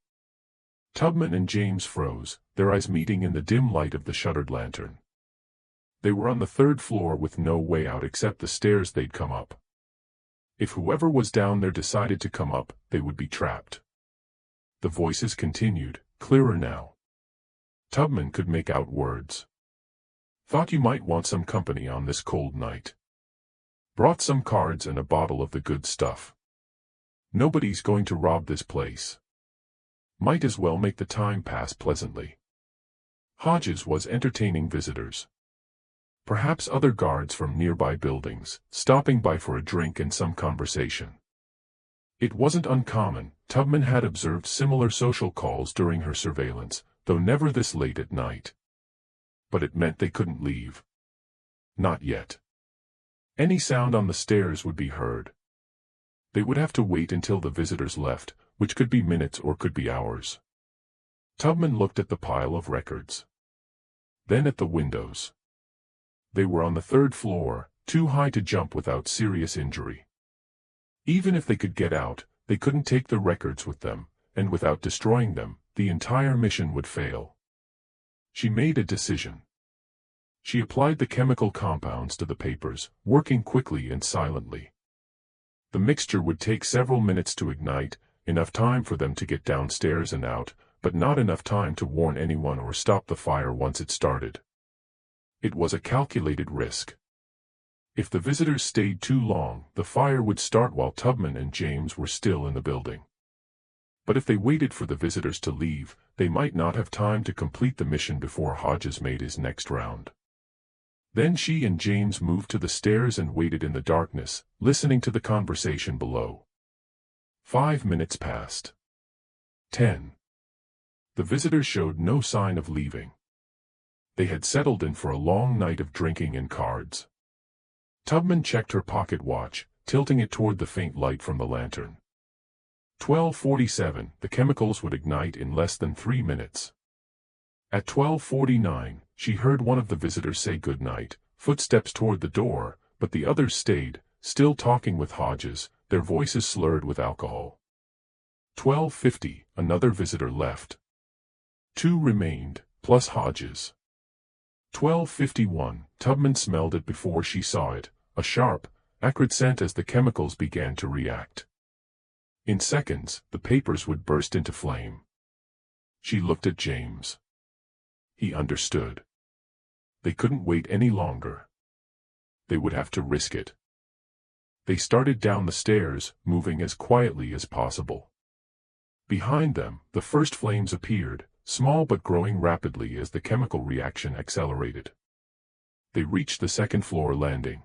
Tubman and James froze, their eyes meeting in the dim light of the shuttered lantern. They were on the third floor with no way out except the stairs they'd come up. If whoever was down there decided to come up, they would be trapped. The voices continued, clearer now. Tubman could make out words. "Thought you might want some company on this cold night. Brought some cards and a bottle of the good stuff. Nobody's going to rob this place. Might as well make the time pass pleasantly." Hodges was entertaining visitors. Perhaps other guards from nearby buildings, stopping by for a drink and some conversation. It wasn't uncommon, Tubman had observed similar social calls during her surveillance, though never this late at night. But it meant they couldn't leave. Not yet. Any sound on the stairs would be heard. They would have to wait until the visitors left, which could be minutes or could be hours. Tubman looked at the pile of records. Then at the windows. They were on the third floor, too high to jump without serious injury. Even if they could get out, they couldn't take the records with them, and without destroying them, the entire mission would fail. She made a decision. She applied the chemical compounds to the papers, working quickly and silently. The mixture would take several minutes to ignite, enough time for them to get downstairs and out, but not enough time to warn anyone or stop the fire once it started. It was a calculated risk. If the visitors stayed too long, the fire would start while Tubman and James were still in the building. But if they waited for the visitors to leave, they might not have time to complete the mission before Hodges made his next round. Then she and James moved to the stairs and waited in the darkness, listening to the conversation below. 5 minutes passed. 10. The visitors showed no sign of leaving. They had settled in for a long night of drinking and cards. Tubman checked her pocket watch, tilting it toward the faint light from the lantern. 12:47, the chemicals would ignite in less than 3 minutes. At 12:49, she heard one of the visitors say goodnight, footsteps toward the door, but the others stayed, still talking with Hodges, their voices slurred with alcohol. 12:50, another visitor left. 2 remained, plus Hodges. 12:51, Tubman smelled it before she saw it, a sharp, acrid scent as the chemicals began to react. In seconds, the papers would burst into flame. She looked at James. He understood. They couldn't wait any longer. They would have to risk it. They started down the stairs, moving as quietly as possible. Behind them, the first flames appeared, small but growing rapidly as the chemical reaction accelerated. They reached the second-floor landing.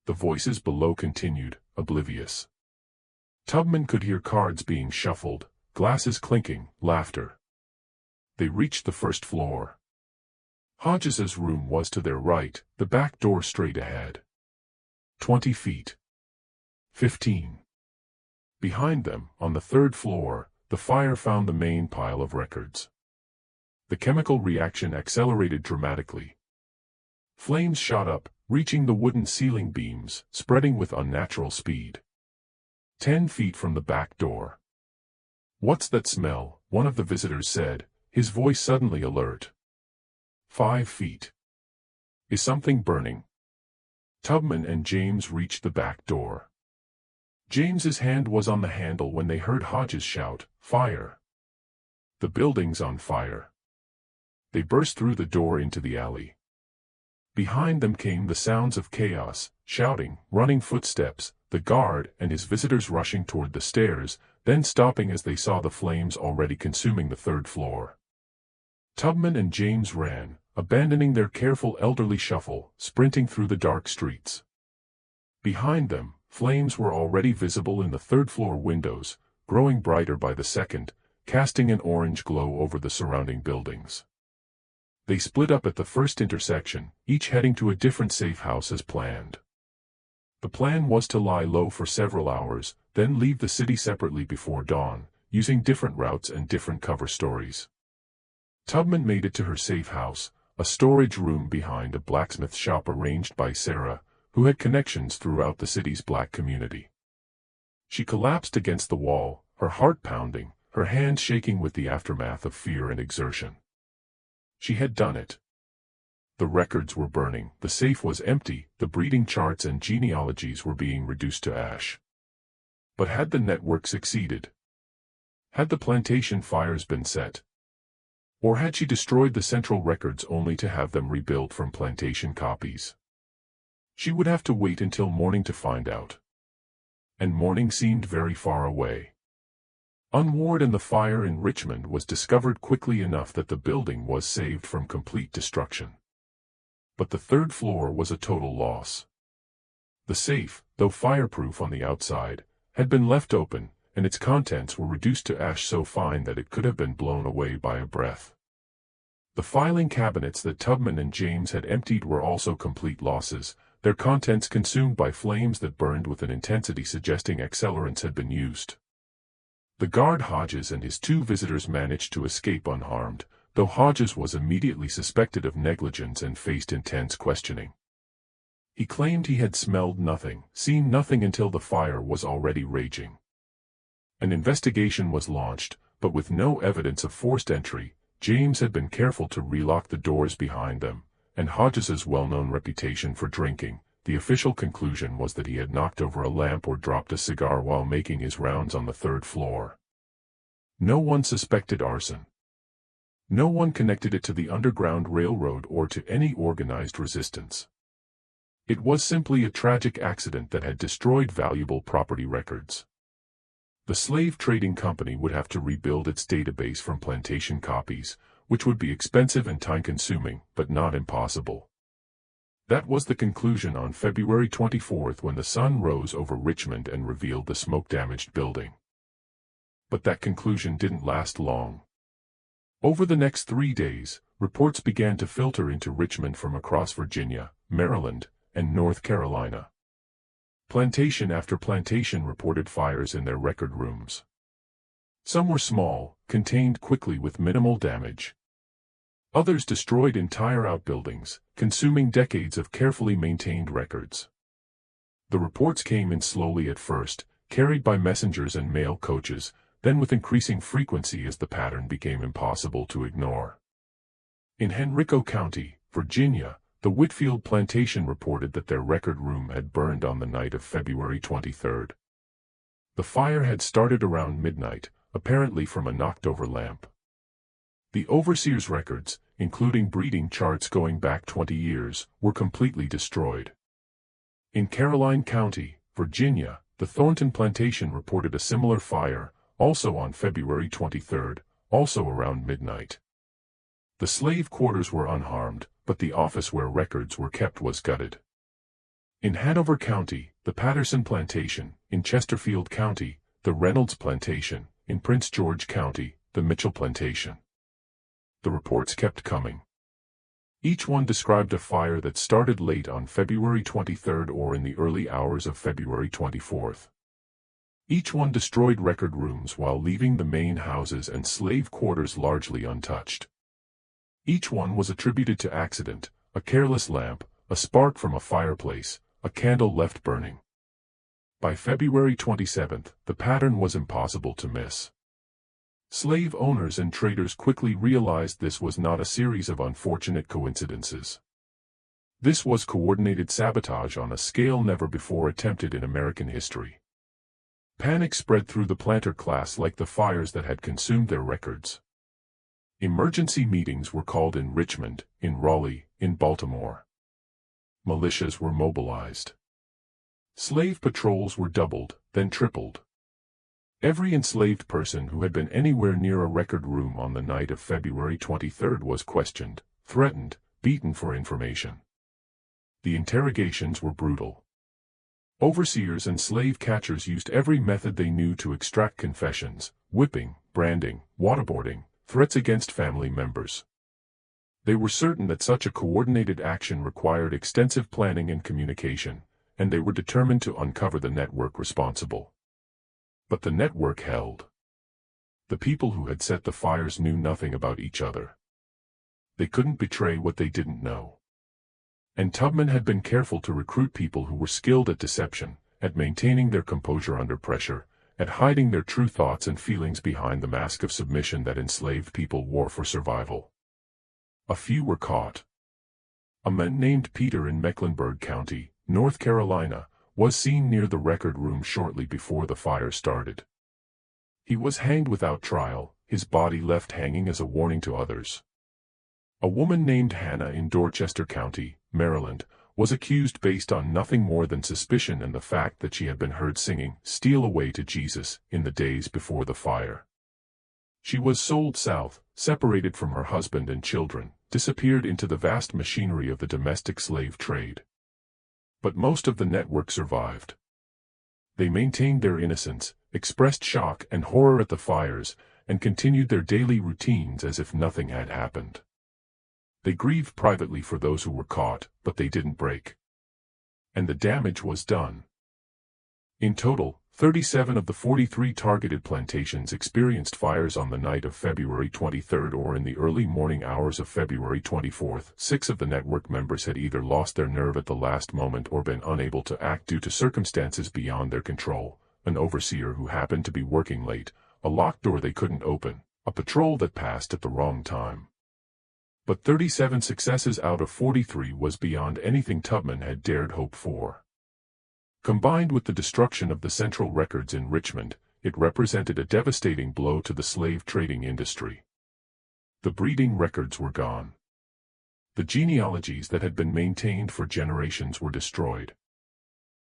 The voices below continued, oblivious. Tubman could hear cards being shuffled, glasses clinking, laughter. They reached the first floor. Hodges's room was to their right, the back door straight ahead. 20 feet. 15. Behind them, on the third floor, the fire found the main pile of records. The chemical reaction accelerated dramatically. Flames shot up, reaching the wooden ceiling beams, spreading with unnatural speed. 10 feet from the back door. "What's that smell?" one of the visitors said, his voice suddenly alert. 5 feet. "Is something burning?" Tubman and James reached the back door. James's hand was on the handle when they heard Hodges shout, "Fire! The building's on fire!" They burst through the door into the alley. Behind them came the sounds of chaos, shouting, running footsteps, the guard and his visitors rushing toward the stairs, then stopping as they saw the flames already consuming the third floor. Tubman and James ran, abandoning their careful elderly shuffle, sprinting through the dark streets. Behind them, flames were already visible in the third-floor windows, growing brighter by the second, casting an orange glow over the surrounding buildings. They split up at the first intersection, each heading to a different safe house as planned. The plan was to lie low for several hours, then leave the city separately before dawn, using different routes and different cover stories. Tubman made it to her safe house, a storage room behind a blacksmith shop arranged by Sarah, who had connections throughout the city's black community. She collapsed against the wall, her heart pounding, her hands shaking with the aftermath of fear and exertion. She had done it. The records were burning, the safe was empty, the breeding charts and genealogies were being reduced to ash. But had the network succeeded? Had the plantation fires been set? Or had she destroyed the central records only to have them rebuilt from plantation copies? She would have to wait until morning to find out. And morning seemed very far away. Unward and the fire in Richmond was discovered quickly enough that the building was saved from complete destruction. But the third floor was a total loss. The safe, though fireproof on the outside, had been left open, and its contents were reduced to ash so fine that it could have been blown away by a breath. The filing cabinets that Tubman and James had emptied were also complete losses, their contents consumed by flames that burned with an intensity suggesting accelerants had been used. The guard Hodges and his 2 visitors managed to escape unharmed, though Hodges was immediately suspected of negligence and faced intense questioning. He claimed he had smelled nothing, seen nothing until the fire was already raging. An investigation was launched, but with no evidence of forced entry. James had been careful to relock the doors behind them, and Hodges's well-known reputation for drinking, the official conclusion was that he had knocked over a lamp or dropped a cigar while making his rounds on the third floor. No one suspected arson. No one connected it to the Underground Railroad or to any organized resistance. It was simply a tragic accident that had destroyed valuable property records. The slave trading company would have to rebuild its database from plantation copies, which would be expensive and time-consuming, but not impossible. That was the conclusion on February 24th when the sun rose over Richmond and revealed the smoke-damaged building. But that conclusion didn't last long. Over the next 3 days, reports began to filter into Richmond from across Virginia, Maryland, and North Carolina. Plantation after plantation reported fires in their record rooms. Some were small, contained quickly with minimal damage. Others destroyed entire outbuildings, consuming decades of carefully maintained records. The reports came in slowly at first, carried by messengers and mail coaches, then with increasing frequency as the pattern became impossible to ignore. In Henrico County, Virginia, the Whitfield plantation reported that their record room had burned on the night of February 23rd. The fire had started around midnight, apparently from a knocked-over lamp. The overseer's records, including breeding charts going back 20 years, were completely destroyed. In Caroline County, Virginia, the Thornton plantation reported a similar fire, also on February 23rd, also around midnight. The slave quarters were unharmed, but the office where records were kept was gutted. In Hanover County, the Patterson plantation; in Chesterfield County, the Reynolds plantation; in Prince George County, the Mitchell plantation. The reports kept coming. Each one described a fire that started late on February 23rd or in the early hours of February 24th. Each one destroyed record rooms while leaving the main houses and slave quarters largely untouched. Each one was attributed to accident: a careless lamp, a spark from a fireplace, a candle left burning. By February 27th, the pattern was impossible to miss. Slave owners and traders quickly realized this was not a series of unfortunate coincidences. This was coordinated sabotage on a scale never before attempted in American history. Panic spread through the planter class like the fires that had consumed their records. Emergency meetings were called in Richmond, in Raleigh, in Baltimore. Militias were mobilized. Slave patrols were doubled, then tripled. Every enslaved person who had been anywhere near a record room on the night of February 23rd was questioned, threatened, beaten for information. The interrogations were brutal. Overseers and slave catchers used every method they knew to extract confessions: whipping, branding, waterboarding, threats against family members. They were certain that such a coordinated action required extensive planning and communication, and they were determined to uncover the network responsible. But the network held. The people who had set the fires knew nothing about each other. They couldn't betray what they didn't know. And Tubman had been careful to recruit people who were skilled at deception, at maintaining their composure under pressure, at hiding their true thoughts and feelings behind the mask of submission that enslaved people wore for survival. A few were caught. A man named Peter in Mecklenburg County, North Carolina, was seen near the record room shortly before the fire started. He was hanged without trial, his body left hanging as a warning to others. A woman named Hannah in Dorchester County, Maryland, was accused based on nothing more than suspicion and the fact that she had been heard singing "Steal Away to Jesus" in the days before the fire. She was sold south, separated from her husband and children, disappeared into the vast machinery of the domestic slave trade. But most of the network survived. They maintained their innocence, expressed shock and horror at the fires, and continued their daily routines as if nothing had happened. They grieved privately for those who were caught, but they didn't break. And the damage was done. In total, 37 of the 43 targeted plantations experienced fires on the night of February 23rd or in the early morning hours of February 24th. 6 of the network members had either lost their nerve at the last moment or been unable to act due to circumstances beyond their control: an overseer who happened to be working late, a locked door they couldn't open, a patrol that passed at the wrong time. But 37 successes out of 43 was beyond anything Tubman had dared hope for. Combined with the destruction of the Central Records in Richmond, it represented a devastating blow to the slave trading industry. The breeding records were gone. The genealogies that had been maintained for generations were destroyed.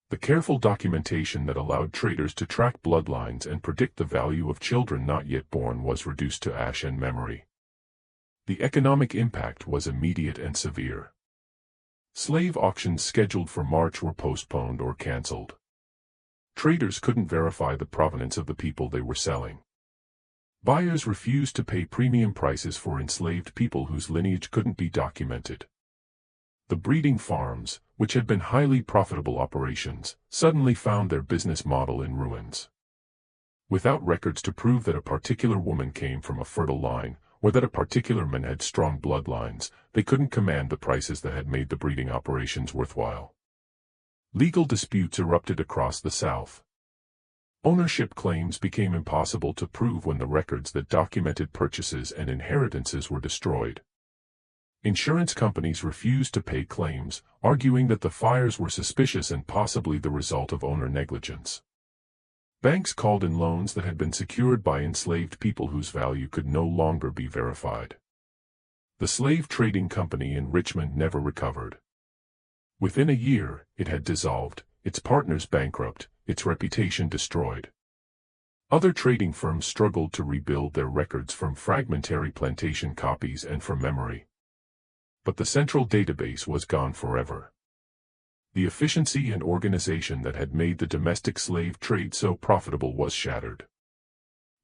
The careful documentation that allowed traders to track bloodlines and predict the value of children not yet born was reduced to ash and memory. The economic impact was immediate and severe. Slave auctions scheduled for March were postponed or canceled. Traders couldn't verify the provenance of the people they were selling. Buyers refused to pay premium prices for enslaved people whose lineage couldn't be documented. The breeding farms, which had been highly profitable operations, suddenly found their business model in ruins. Without records to prove that a particular woman came from a fertile line, or that a particular man had strong bloodlines, they couldn't command the prices that had made the breeding operations worthwhile. Legal disputes erupted across the South. Ownership claims became impossible to prove when the records that documented purchases and inheritances were destroyed. Insurance companies refused to pay claims, arguing that the fires were suspicious and possibly the result of owner negligence. Banks called in loans that had been secured by enslaved people whose value could no longer be verified. The slave trading company in Richmond never recovered. Within a year, it had dissolved, its partners bankrupt, its reputation destroyed. Other trading firms struggled to rebuild their records from fragmentary plantation copies and from memory. But the central database was gone forever. The efficiency and organization that had made the domestic slave trade so profitable was shattered.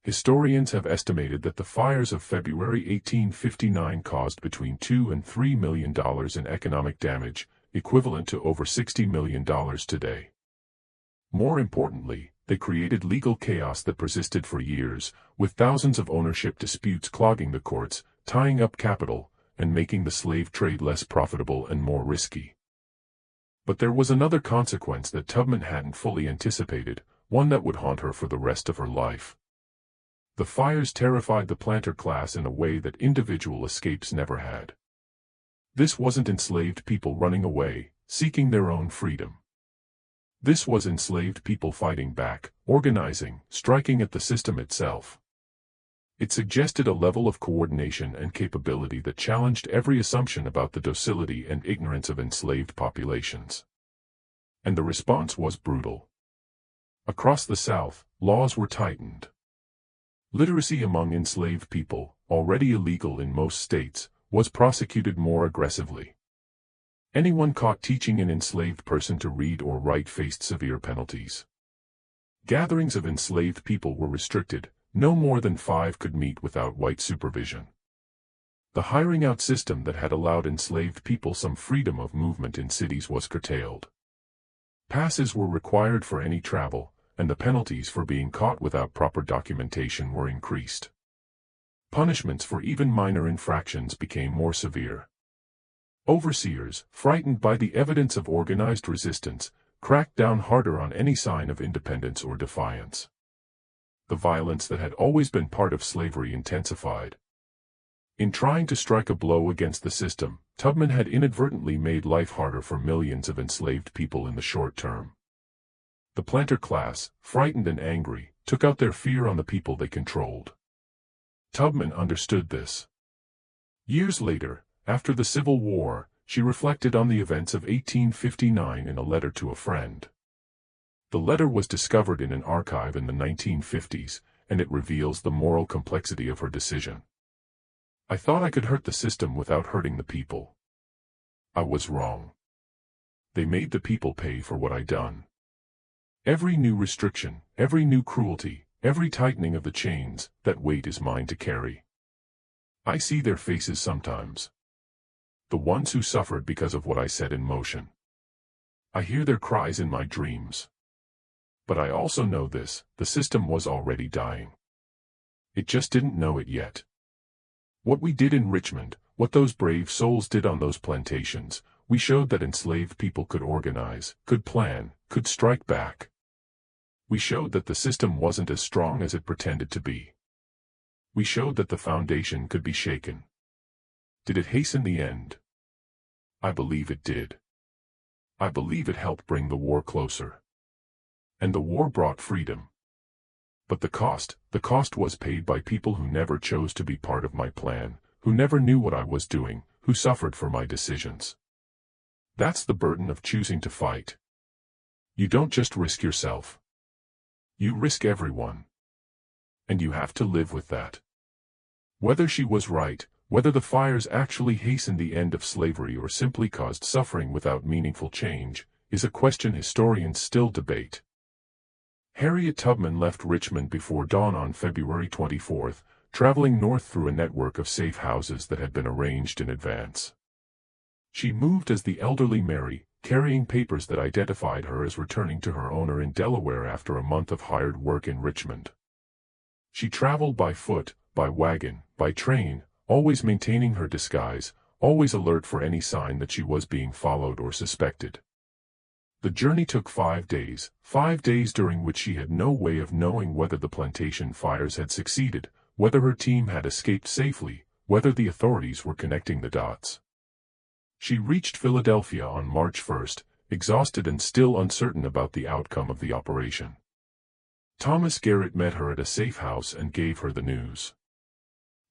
Historians have estimated that the fires of February 1859 caused between $2 and $3 million in economic damage, equivalent to over $60 million today. More importantly, they created legal chaos that persisted for years, with thousands of ownership disputes clogging the courts, tying up capital, and making the slave trade less profitable and more risky. But there was another consequence that Tubman hadn't fully anticipated, one that would haunt her for the rest of her life. The fires terrified the planter class in a way that individual escapes never had. This wasn't enslaved people running away, seeking their own freedom. This was enslaved people fighting back, organizing, striking at the system itself. It suggested a level of coordination and capability that challenged every assumption about the docility and ignorance of enslaved populations. And the response was brutal. Across the South, laws were tightened. Literacy among enslaved people, already illegal in most states, was prosecuted more aggressively. Anyone caught teaching an enslaved person to read or write faced severe penalties. Gatherings of enslaved people were restricted. No more than 5 could meet without white supervision. The hiring out system that had allowed enslaved people some freedom of movement in cities was curtailed. Passes were required for any travel, and the penalties for being caught without proper documentation were increased. Punishments for even minor infractions became more severe. Overseers, frightened by the evidence of organized resistance, cracked down harder on any sign of independence or defiance. The violence that had always been part of slavery intensified. In trying to strike a blow against the system, Tubman had inadvertently made life harder for millions of enslaved people in the short term. The planter class, frightened and angry, took out their fear on the people they controlled. Tubman understood this. Years later, after the Civil War, she reflected on the events of 1859 in a letter to a friend. The letter was discovered in an archive in the 1950s, and it reveals the moral complexity of her decision. I thought I could hurt the system without hurting the people. I was wrong. They made the people pay for what I'd done. Every new restriction, every new cruelty, every tightening of the chains, that weight is mine to carry. I see their faces sometimes. The ones who suffered because of what I set in motion. I hear their cries in my dreams. But I also know this, the system was already dying. It just didn't know it yet. What we did in Richmond, what those brave souls did on those plantations, we showed that enslaved people could organize, could plan, could strike back. We showed that the system wasn't as strong as it pretended to be. We showed that the foundation could be shaken. Did it hasten the end? I believe it did. I believe it helped bring the war closer. And the war brought freedom. But the cost was paid by people who never chose to be part of my plan, who never knew what I was doing, who suffered for my decisions. That's the burden of choosing to fight. You don't just risk yourself. You risk everyone. And you have to live with that. Whether she was right, whether the fires actually hastened the end of slavery or simply caused suffering without meaningful change, is a question historians still debate. Harriet Tubman left Richmond before dawn on February 24, traveling north through a network of safe houses that had been arranged in advance. She moved as the elderly Mary, carrying papers that identified her as returning to her owner in Delaware after a month of hired work in Richmond. She traveled by foot, by wagon, by train, always maintaining her disguise, always alert for any sign that she was being followed or suspected. The journey took 5 days during which she had no way of knowing whether the plantation fires had succeeded, whether her team had escaped safely, whether the authorities were connecting the dots. She reached Philadelphia on March 1, exhausted and still uncertain about the outcome of the operation. Thomas Garrett met her at a safe house and gave her the news.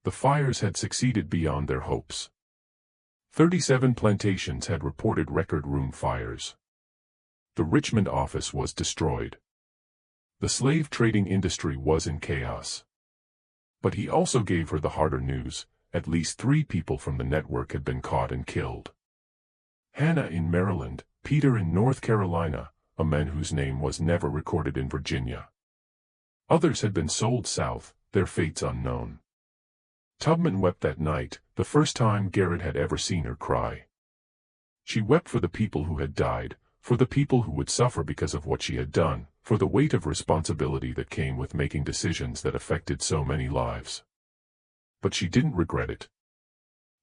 The fires had succeeded beyond their hopes. 37 plantations had reported record room fires. The Richmond office was destroyed. The slave trading industry was in chaos. But he also gave her the harder news: at least 3 people from the network had been caught and killed. Hannah in Maryland, Peter in North Carolina, a man whose name was never recorded in Virginia. Others had been sold south, their fates unknown. Tubman wept that night, the first time Garrett had ever seen her cry. She wept for the people who had died, for the people who would suffer because of what she had done, for the weight of responsibility that came with making decisions that affected so many lives. But she didn't regret it.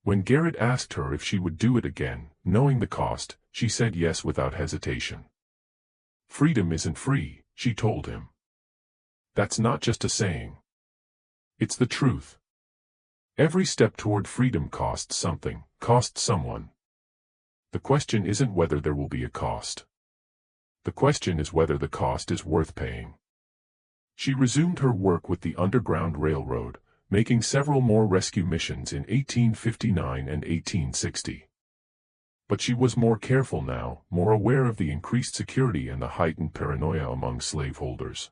When Garrett asked her if she would do it again, knowing the cost, she said yes without hesitation. Freedom isn't free, she told him. That's not just a saying. It's the truth. Every step toward freedom costs something, costs someone. The question isn't whether there will be a cost. The question is whether the cost is worth paying. She resumed her work with the Underground Railroad, making several more rescue missions in 1859 and 1860. But she was more careful now, more aware of the increased security and the heightened paranoia among slaveholders.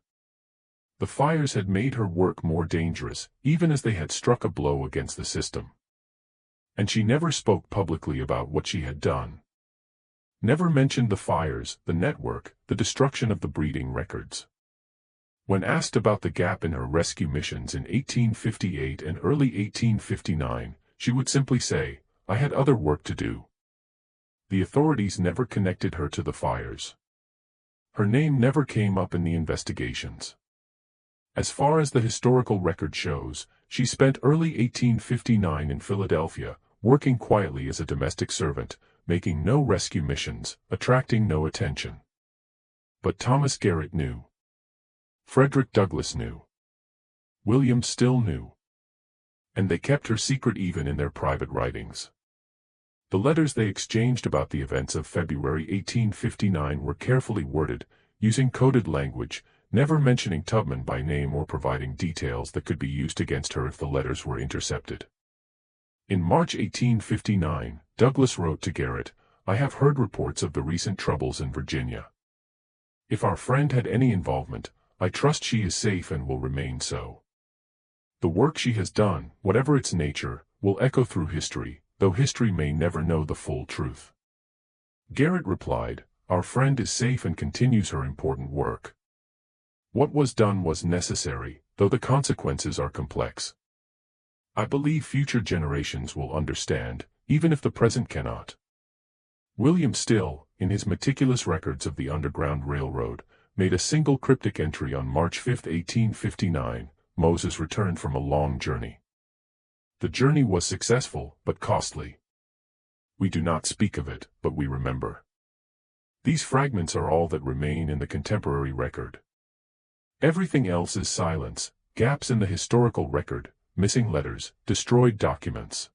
The fires had made her work more dangerous, even as they had struck a blow against the system. And she never spoke publicly about what she had done. Never mentioned the fires, the network, the destruction of the breeding records. When asked about the gap in her rescue missions in 1858 and early 1859, she would simply say, "I had other work to do." The authorities never connected her to the fires. Her name never came up in the investigations. As far as the historical record shows, she spent early 1859 in Philadelphia, working quietly as a domestic servant, making no rescue missions, attracting no attention. But Thomas Garrett knew. Frederick Douglass knew. William still knew. And they kept her secret even in their private writings. The letters they exchanged about the events of February 1859 were carefully worded, using coded language, never mentioning Tubman by name or providing details that could be used against her if the letters were intercepted. In March 1859, Douglass wrote to Garrett, "I have heard reports of the recent troubles in Virginia. If our friend had any involvement, I trust she is safe and will remain so. The work she has done, whatever its nature, will echo through history, though history may never know the full truth." Garrett replied, "Our friend is safe and continues her important work. What was done was necessary, though the consequences are complex. I believe future generations will understand, even if the present cannot." William Still, in his meticulous records of the Underground Railroad, made a single cryptic entry on March 5, 1859, "Moses returned from a long journey. The journey was successful, but costly. We do not speak of it, but we remember." These fragments are all that remain in the contemporary record. Everything else is silence, gaps in the historical record, missing letters, destroyed documents.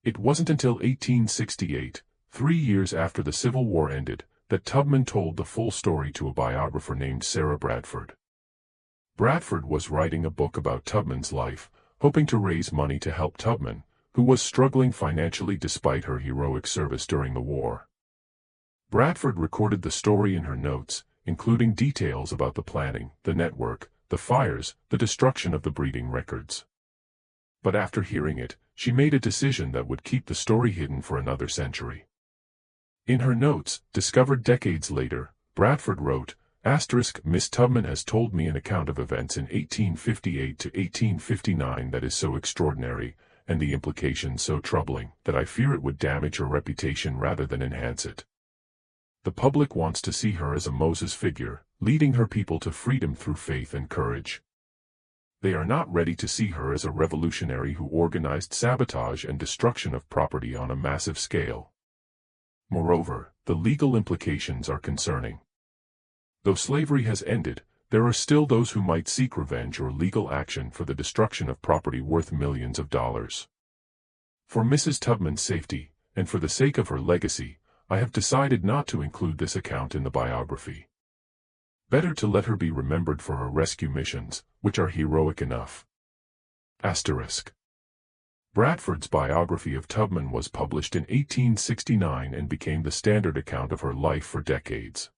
It wasn't until 1868, 3 years after the Civil War ended, that Tubman told the full story to a biographer named Sarah Bradford. Bradford was writing a book about Tubman's life, hoping to raise money to help Tubman, who was struggling financially despite her heroic service during the war. Bradford recorded the story in her notes, including details about the planning, the network, the fires, the destruction of the breeding records. But after hearing it, she made a decision that would keep the story hidden for another century. In her notes, discovered decades later, Bradford wrote, Miss Tubman has told me an account of events in 1858 to 1859 that is so extraordinary, and the implications so troubling, that I fear it would damage her reputation rather than enhance it. The public wants to see her as a Moses figure, leading her people to freedom through faith and courage. They are not ready to see her as a revolutionary who organized sabotage and destruction of property on a massive scale. Moreover, the legal implications are concerning. Though slavery has ended, there are still those who might seek revenge or legal action for the destruction of property worth millions of dollars. For Mrs. Tubman's safety, and for the sake of her legacy, I have decided not to include this account in the biography. Better to let her be remembered for her rescue missions, which are heroic enough. Bradford's biography of Tubman was published in 1869 and became the standard account of her life for decades.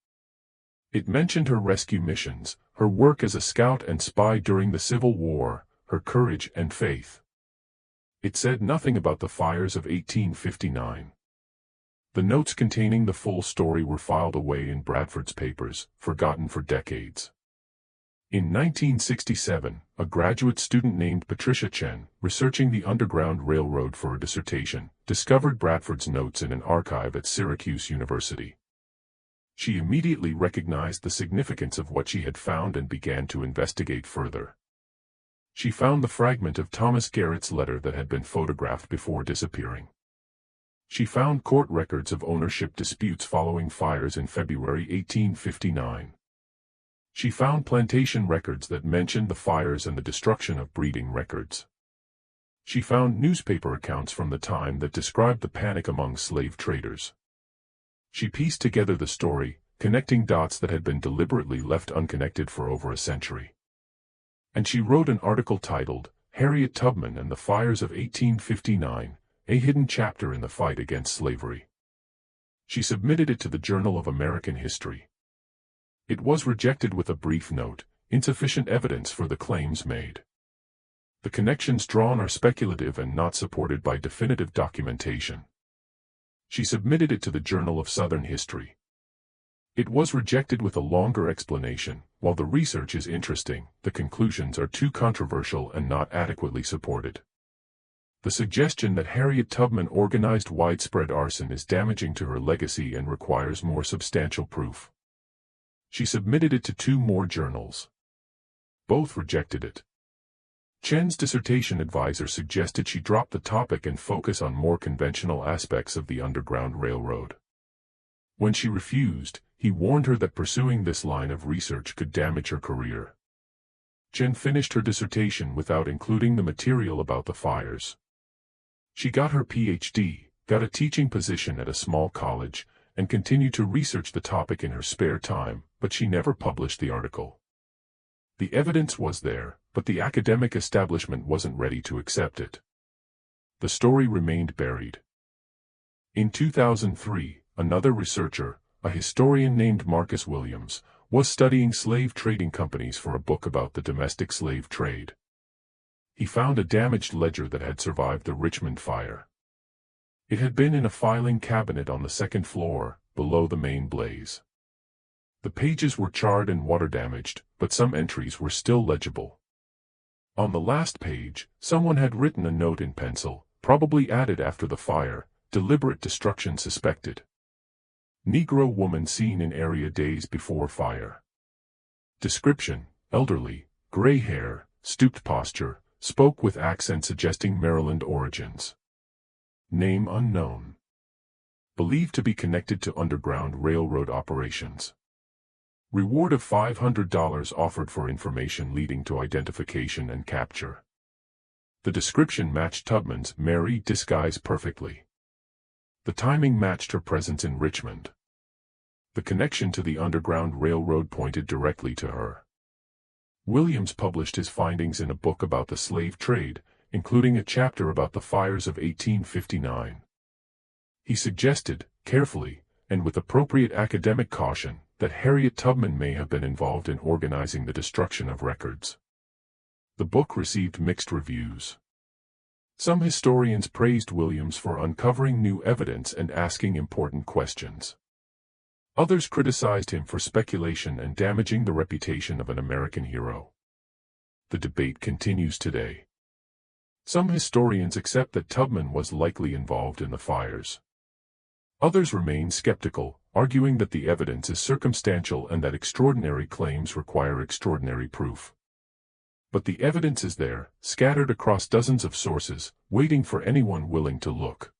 It mentioned her rescue missions, her work as a scout and spy during the Civil War, her courage and faith. It said nothing about the fires of 1859. The notes containing the full story were filed away in Bradford's papers, forgotten for decades. In 1967, a graduate student named Patricia Chen, researching the Underground Railroad for a dissertation, discovered Bradford's notes in an archive at Syracuse University. She immediately recognized the significance of what she had found and began to investigate further. She found the fragment of Thomas Garrett's letter that had been photographed before disappearing. She found court records of ownership disputes following fires in February 1859. She found plantation records that mentioned the fires and the destruction of breeding records. She found newspaper accounts from the time that described the panic among slave traders. She pieced together the story, connecting dots that had been deliberately left unconnected for over a century. And she wrote an article titled, Harriet Tubman and the Fires of 1859, a hidden chapter in the fight against slavery. She submitted it to the Journal of American History. It was rejected with a brief note, insufficient evidence for the claims made. The connections drawn are speculative and not supported by definitive documentation. She submitted it to the Journal of Southern History. It was rejected with a longer explanation. While the research is interesting, the conclusions are too controversial and not adequately supported. The suggestion that Harriet Tubman organized widespread arson is damaging to her legacy and requires more substantial proof. She submitted it to 2 more journals. Both rejected it. Chen's dissertation advisor suggested she drop the topic and focus on more conventional aspects of the Underground Railroad. When she refused, he warned her that pursuing this line of research could damage her career. Chen finished her dissertation without including the material about the fires. She got her Ph.D., got a teaching position at a small college, and continued to research the topic in her spare time, but she never published the article. The evidence was there, but the academic establishment wasn't ready to accept it. The story remained buried. In 2003, another researcher, a historian named Marcus Williams, was studying slave trading companies for a book about the domestic slave trade. He found a damaged ledger that had survived the Richmond fire. It had been in a filing cabinet on the 2nd floor, below the main blaze. The pages were charred and water-damaged, but some entries were still legible. On the last page, someone had written a note in pencil, probably added after the fire, deliberate destruction suspected. Negro woman seen in area days before fire. Description, elderly, gray hair, stooped posture, spoke with accent suggesting Maryland origins. Name unknown. Believed to be connected to Underground Railroad operations. Reward of $500 offered for information leading to identification and capture. The description matched Tubman's merry disguise perfectly. The timing matched her presence in Richmond. The connection to the Underground Railroad pointed directly to her. Williams published his findings in a book about the slave trade, including a chapter about the fires of 1859. He suggested, carefully, and with appropriate academic caution, that Harriet Tubman may have been involved in organizing the destruction of records. The book received mixed reviews. Some historians praised Williams for uncovering new evidence and asking important questions. Others criticized him for speculation and damaging the reputation of an American hero. The debate continues today. Some historians accept that Tubman was likely involved in the fires. Others remain skeptical, arguing that the evidence is circumstantial and that extraordinary claims require extraordinary proof. But the evidence is there, scattered across dozens of sources, waiting for anyone willing to look.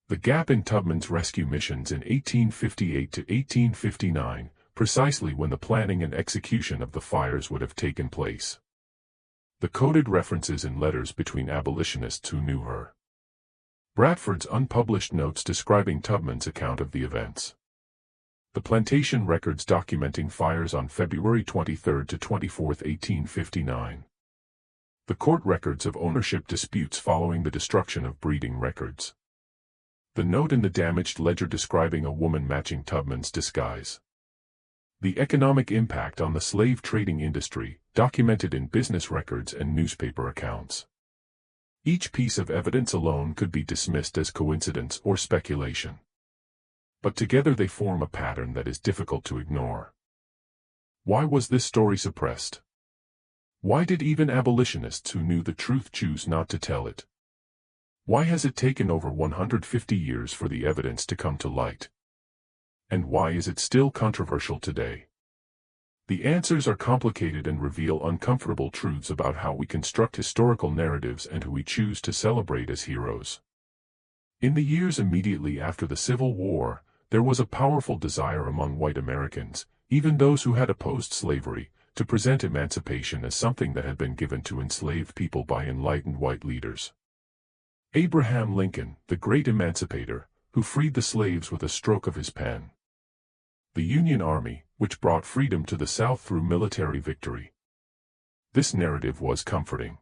The gap in Tubman's rescue missions in 1858 to 1859, precisely when the planning and execution of the fires would have taken place. The coded references in letters between abolitionists who knew her. Bradford's unpublished notes describing Tubman's account of the events. The plantation records documenting fires on February 23 to 24, 1859. The court records of ownership disputes following the destruction of breeding records. The note in the damaged ledger describing a woman matching Tubman's disguise. The economic impact on the slave trading industry, documented in business records and newspaper accounts. Each piece of evidence alone could be dismissed as coincidence or speculation. But together they form a pattern that is difficult to ignore. Why was this story suppressed? Why did even abolitionists who knew the truth choose not to tell it? Why has it taken over 150 years for the evidence to come to light? And why is it still controversial today? The answers are complicated and reveal uncomfortable truths about how we construct historical narratives and who we choose to celebrate as heroes. In the years immediately after the Civil War, there was a powerful desire among white Americans, even those who had opposed slavery, to present emancipation as something that had been given to enslaved people by enlightened white leaders. Abraham Lincoln, the great emancipator, who freed the slaves with a stroke of his pen. The Union Army, which brought freedom to the South through military victory. This narrative was comforting.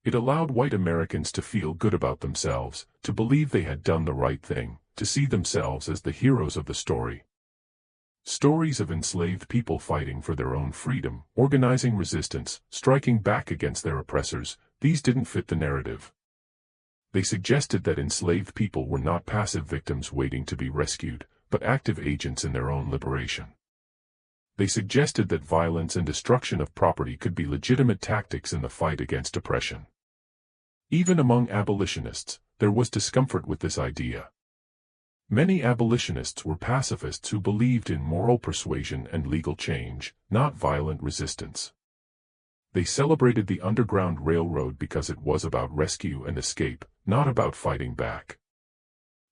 It allowed white Americans to feel good about themselves, to believe they had done the right thing, to see themselves as the heroes of the story. Stories of enslaved people fighting for their own freedom, organizing resistance, striking back against their oppressors, these didn't fit the narrative. They suggested that enslaved people were not passive victims waiting to be rescued, but active agents in their own liberation. They suggested that violence and destruction of property could be legitimate tactics in the fight against oppression. Even among abolitionists, there was discomfort with this idea. Many abolitionists were pacifists who believed in moral persuasion and legal change, not violent resistance. They celebrated the Underground Railroad because it was about rescue and escape, not about fighting back.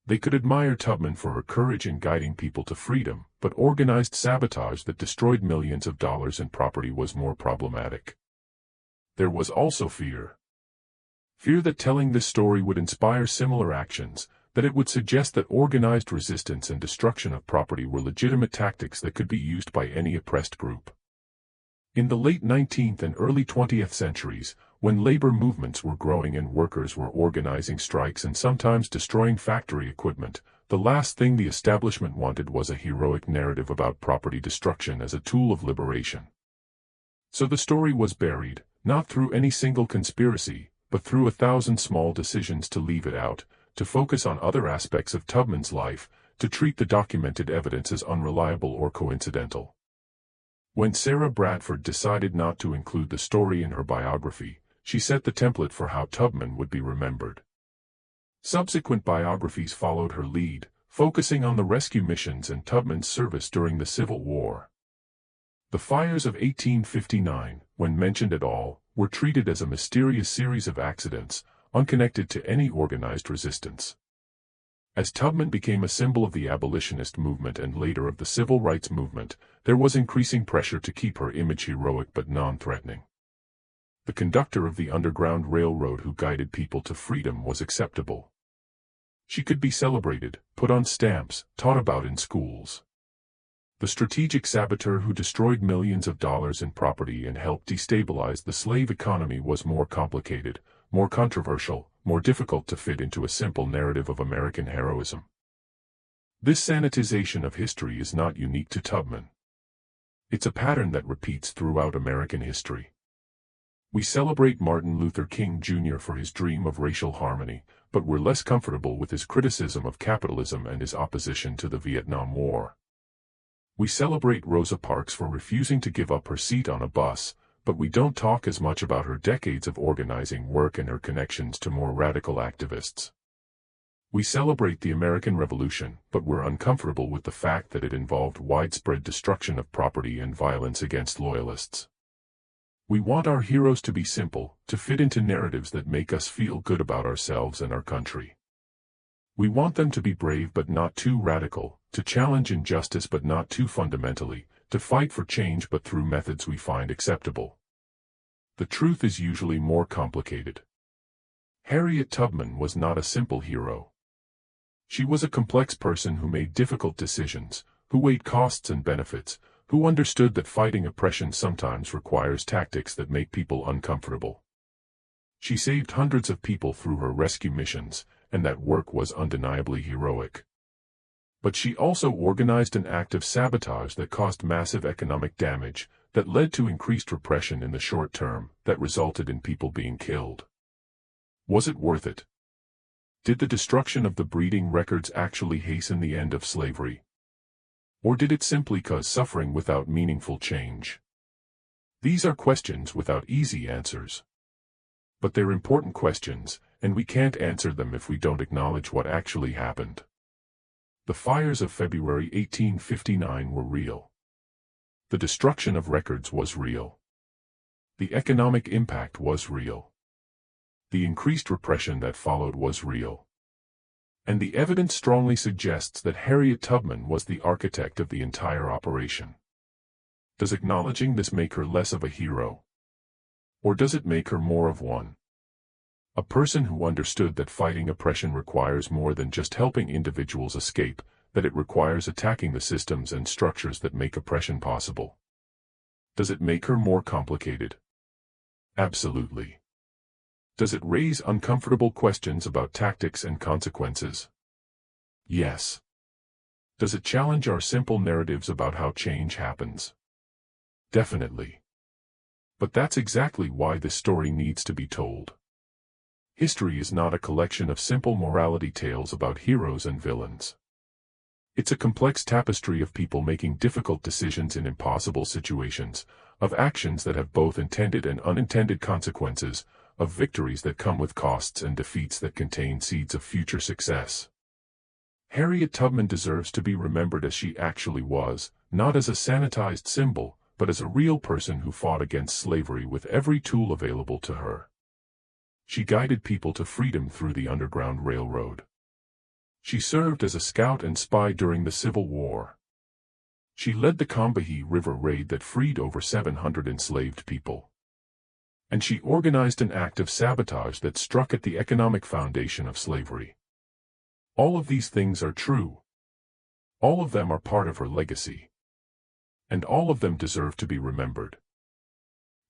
They could admire Tubman for her courage in guiding people to freedom, but organized sabotage that destroyed millions of dollars in property was more problematic. There was also fear. Fear that telling this story would inspire similar actions, that it would suggest that organized resistance and destruction of property were legitimate tactics that could be used by any oppressed group. In the late 19th and early 20th centuries, when labor movements were growing and workers were organizing strikes and sometimes destroying factory equipment, the last thing the establishment wanted was a heroic narrative about property destruction as a tool of liberation. So the story was buried, not through any single conspiracy, but through 1,000 small decisions to leave it out, to focus on other aspects of Tubman's life, to treat the documented evidence as unreliable or coincidental. When Sarah Bradford decided not to include the story in her biography, she set the template for how Tubman would be remembered. Subsequent biographies followed her lead, focusing on the rescue missions and Tubman's service during the Civil War. The fires of 1859, when mentioned at all, were treated as a mysterious series of accidents, unconnected to any organized resistance. As Tubman became a symbol of the abolitionist movement and later of the civil rights movement, there was increasing pressure to keep her image heroic but non-threatening. The conductor of the Underground Railroad who guided people to freedom was acceptable. She could be celebrated, put on stamps, taught about in schools. The strategic saboteur who destroyed millions of dollars in property and helped destabilize the slave economy was more complicated, more controversial, more difficult to fit into a simple narrative of American heroism. This sanitization of history is not unique to Tubman. It's a pattern that repeats throughout American history. We celebrate Martin Luther King Jr. for his dream of racial harmony, but we're less comfortable with his criticism of capitalism and his opposition to the Vietnam War. We celebrate Rosa Parks for refusing to give up her seat on a bus, but we don't talk as much about her decades of organizing work and her connections to more radical activists. We celebrate the American Revolution, but we're uncomfortable with the fact that it involved widespread destruction of property and violence against loyalists. We want our heroes to be simple, to fit into narratives that make us feel good about ourselves and our country. We want them to be brave but not too radical, to challenge injustice but not too fundamentally, to fight for change but through methods we find acceptable. The truth is usually more complicated. Harriet Tubman was not a simple hero. She was a complex person who made difficult decisions, who weighed costs and benefits, who understood that fighting oppression sometimes requires tactics that make people uncomfortable. She saved hundreds of people through her rescue missions, and that work was undeniably heroic. But she also organized an act of sabotage that caused massive economic damage, that led to increased repression in the short term, that resulted in people being killed. Was it worth it? Did the destruction of the breeding records actually hasten the end of slavery? Or did it simply cause suffering without meaningful change? These are questions without easy answers. But they're important questions, and we can't answer them if we don't acknowledge what actually happened. The fires of February 1859 were real. The destruction of records was real. The economic impact was real. The increased repression that followed was real. And the evidence strongly suggests that Harriet Tubman was the architect of the entire operation. Does acknowledging this make her less of a hero? Or does it make her more of one? A person who understood that fighting oppression requires more than just helping individuals escape, that it requires attacking the systems and structures that make oppression possible. Does it make her more complicated? Absolutely. Does it raise uncomfortable questions about tactics and consequences? Yes. Does it challenge our simple narratives about how change happens? Definitely. But that's exactly why this story needs to be told. History is not a collection of simple morality tales about heroes and villains. It's a complex tapestry of people making difficult decisions in impossible situations, of actions that have both intended and unintended consequences, of victories that come with costs and defeats that contain seeds of future success. Harriet Tubman deserves to be remembered as she actually was, not as a sanitized symbol, but as a real person who fought against slavery with every tool available to her. She guided people to freedom through the Underground Railroad. She served as a scout and spy during the Civil War. She led the Combahee River raid that freed over 700 enslaved people. And she organized an act of sabotage that struck at the economic foundation of slavery. All of these things are true. All of them are part of her legacy. And all of them deserve to be remembered.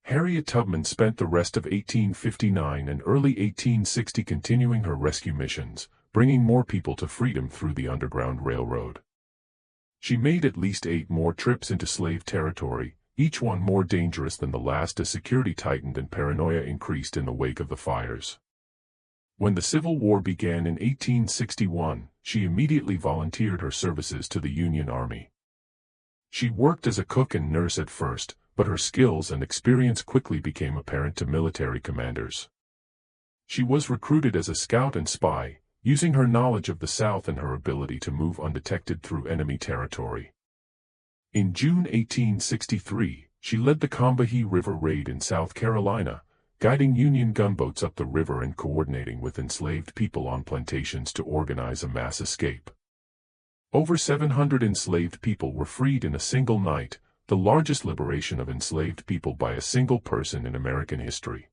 Harriet Tubman spent the rest of 1859 and early 1860 continuing her rescue missions, bringing more people to freedom through the Underground Railroad. She made at least 8 more trips into slave territory, each one more dangerous than the last as security tightened and paranoia increased in the wake of the fires. When the Civil War began in 1861, she immediately volunteered her services to the Union Army. She worked as a cook and nurse at first, but her skills and experience quickly became apparent to military commanders. She was recruited as a scout and spy, using her knowledge of the South and her ability to move undetected through enemy territory. In June 1863, she led the Combahee River raid in South Carolina, guiding Union gunboats up the river and coordinating with enslaved people on plantations to organize a mass escape. Over 700 enslaved people were freed in a single night, the largest liberation of enslaved people by a single person in American history.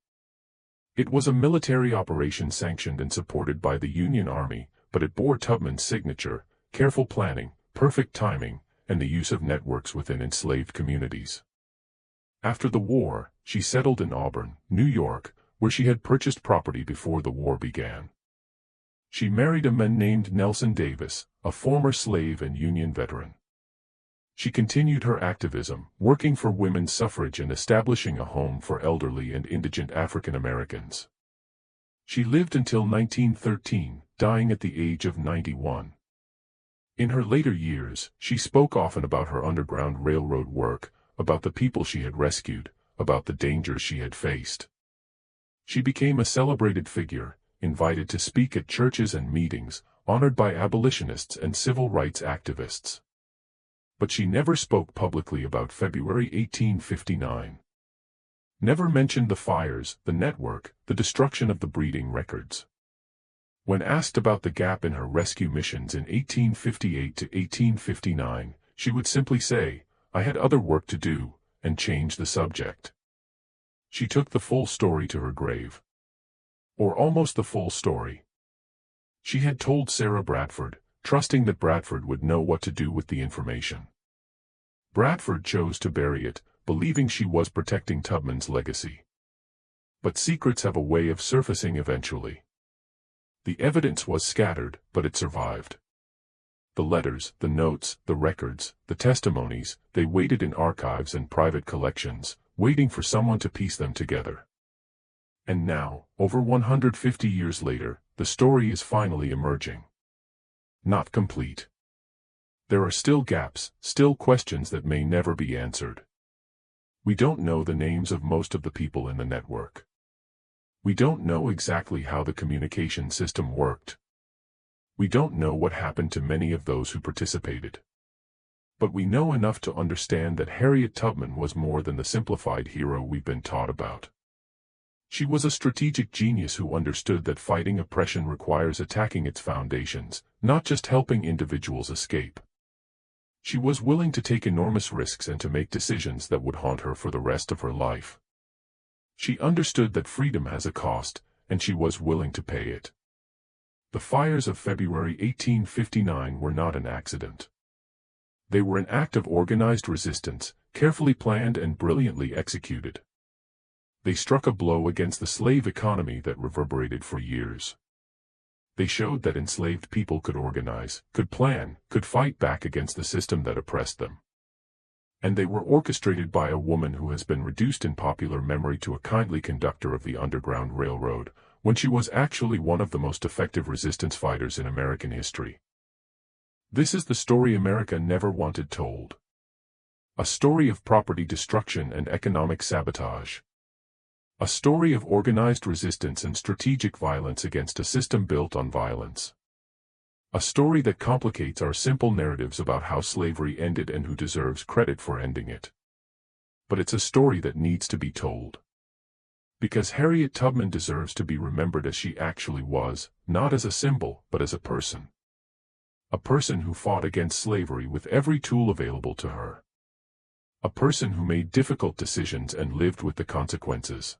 It was a military operation sanctioned and supported by the Union Army, but it bore Tubman's signature: careful planning, perfect timing, and the use of networks within enslaved communities. After the war, she settled in Auburn, New York, where she had purchased property before the war began. She married a man named Nelson Davis, a former slave and Union veteran. She continued her activism, working for women's suffrage and establishing a home for elderly and indigent African Americans. She lived until 1913, dying at the age of 91. In her later years, she spoke often about her Underground Railroad work, about the people she had rescued, about the dangers she had faced. She became a celebrated figure, invited to speak at churches and meetings, honored by abolitionists and civil rights activists. But she never spoke publicly about February 1859. Never mentioned the fires, the network, the destruction of the breeding records. When asked about the gap in her rescue missions in 1858 to 1859, she would simply say, "I had other work to do," and change the subject. She took the full story to her grave. Or almost the full story. She had told Sarah Bradford, trusting that Bradford would know what to do with the information. Bradford chose to bury it, believing she was protecting Tubman's legacy. But secrets have a way of surfacing eventually. The evidence was scattered, but it survived. The letters, the notes, the records, the testimonies, they waited in archives and private collections, waiting for someone to piece them together. And now, over 150 years later, the story is finally emerging. Not complete. There are still gaps, still questions that may never be answered. We don't know the names of most of the people in the network. We don't know exactly how the communication system worked. We don't know what happened to many of those who participated. But we know enough to understand that Harriet Tubman was more than the simplified hero we've been taught about. She was a strategic genius who understood that fighting oppression requires attacking its foundations, not just helping individuals escape. She was willing to take enormous risks and to make decisions that would haunt her for the rest of her life. She understood that freedom has a cost, and she was willing to pay it. The fires of February 1859 were not an accident. They were an act of organized resistance, carefully planned and brilliantly executed. They struck a blow against the slave economy that reverberated for years. They showed that enslaved people could organize, could plan, could fight back against the system that oppressed them. And they were orchestrated by a woman who has been reduced in popular memory to a kindly conductor of the Underground Railroad, when she was actually one of the most effective resistance fighters in American history. This is the story America never wanted told. A story of property destruction and economic sabotage. A story of organized resistance and strategic violence against a system built on violence. A story that complicates our simple narratives about how slavery ended and who deserves credit for ending it. But it's a story that needs to be told. Because Harriet Tubman deserves to be remembered as she actually was, not as a symbol, but as a person. A person who fought against slavery with every tool available to her. A person who made difficult decisions and lived with the consequences.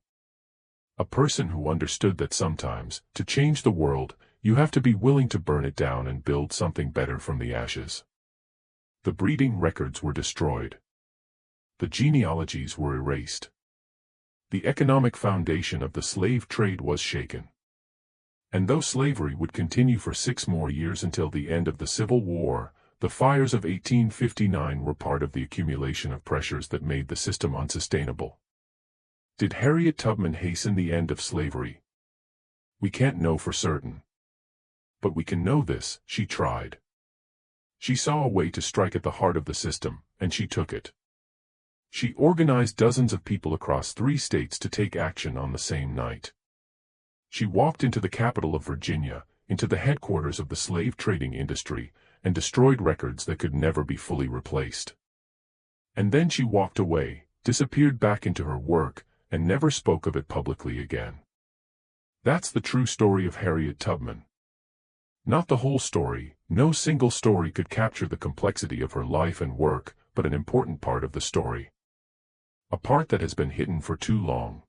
A person who understood that sometimes, to change the world, you have to be willing to burn it down and build something better from the ashes. The breeding records were destroyed. The genealogies were erased. The economic foundation of the slave trade was shaken. And though slavery would continue for 6 more years until the end of the Civil War, the fires of 1859 were part of the accumulation of pressures that made the system unsustainable. Did Harriet Tubman hasten the end of slavery? We can't know for certain. But we can know this: she tried. She saw a way to strike at the heart of the system, and she took it. She organized dozens of people across 3 states to take action on the same night. She walked into the capital of Virginia, into the headquarters of the slave trading industry, and destroyed records that could never be fully replaced. And then she walked away, disappeared back into her work, and never spoke of it publicly again. That's the true story of Harriet Tubman. Not the whole story, no single story could capture the complexity of her life and work, but an important part of the story. A part that has been hidden for too long.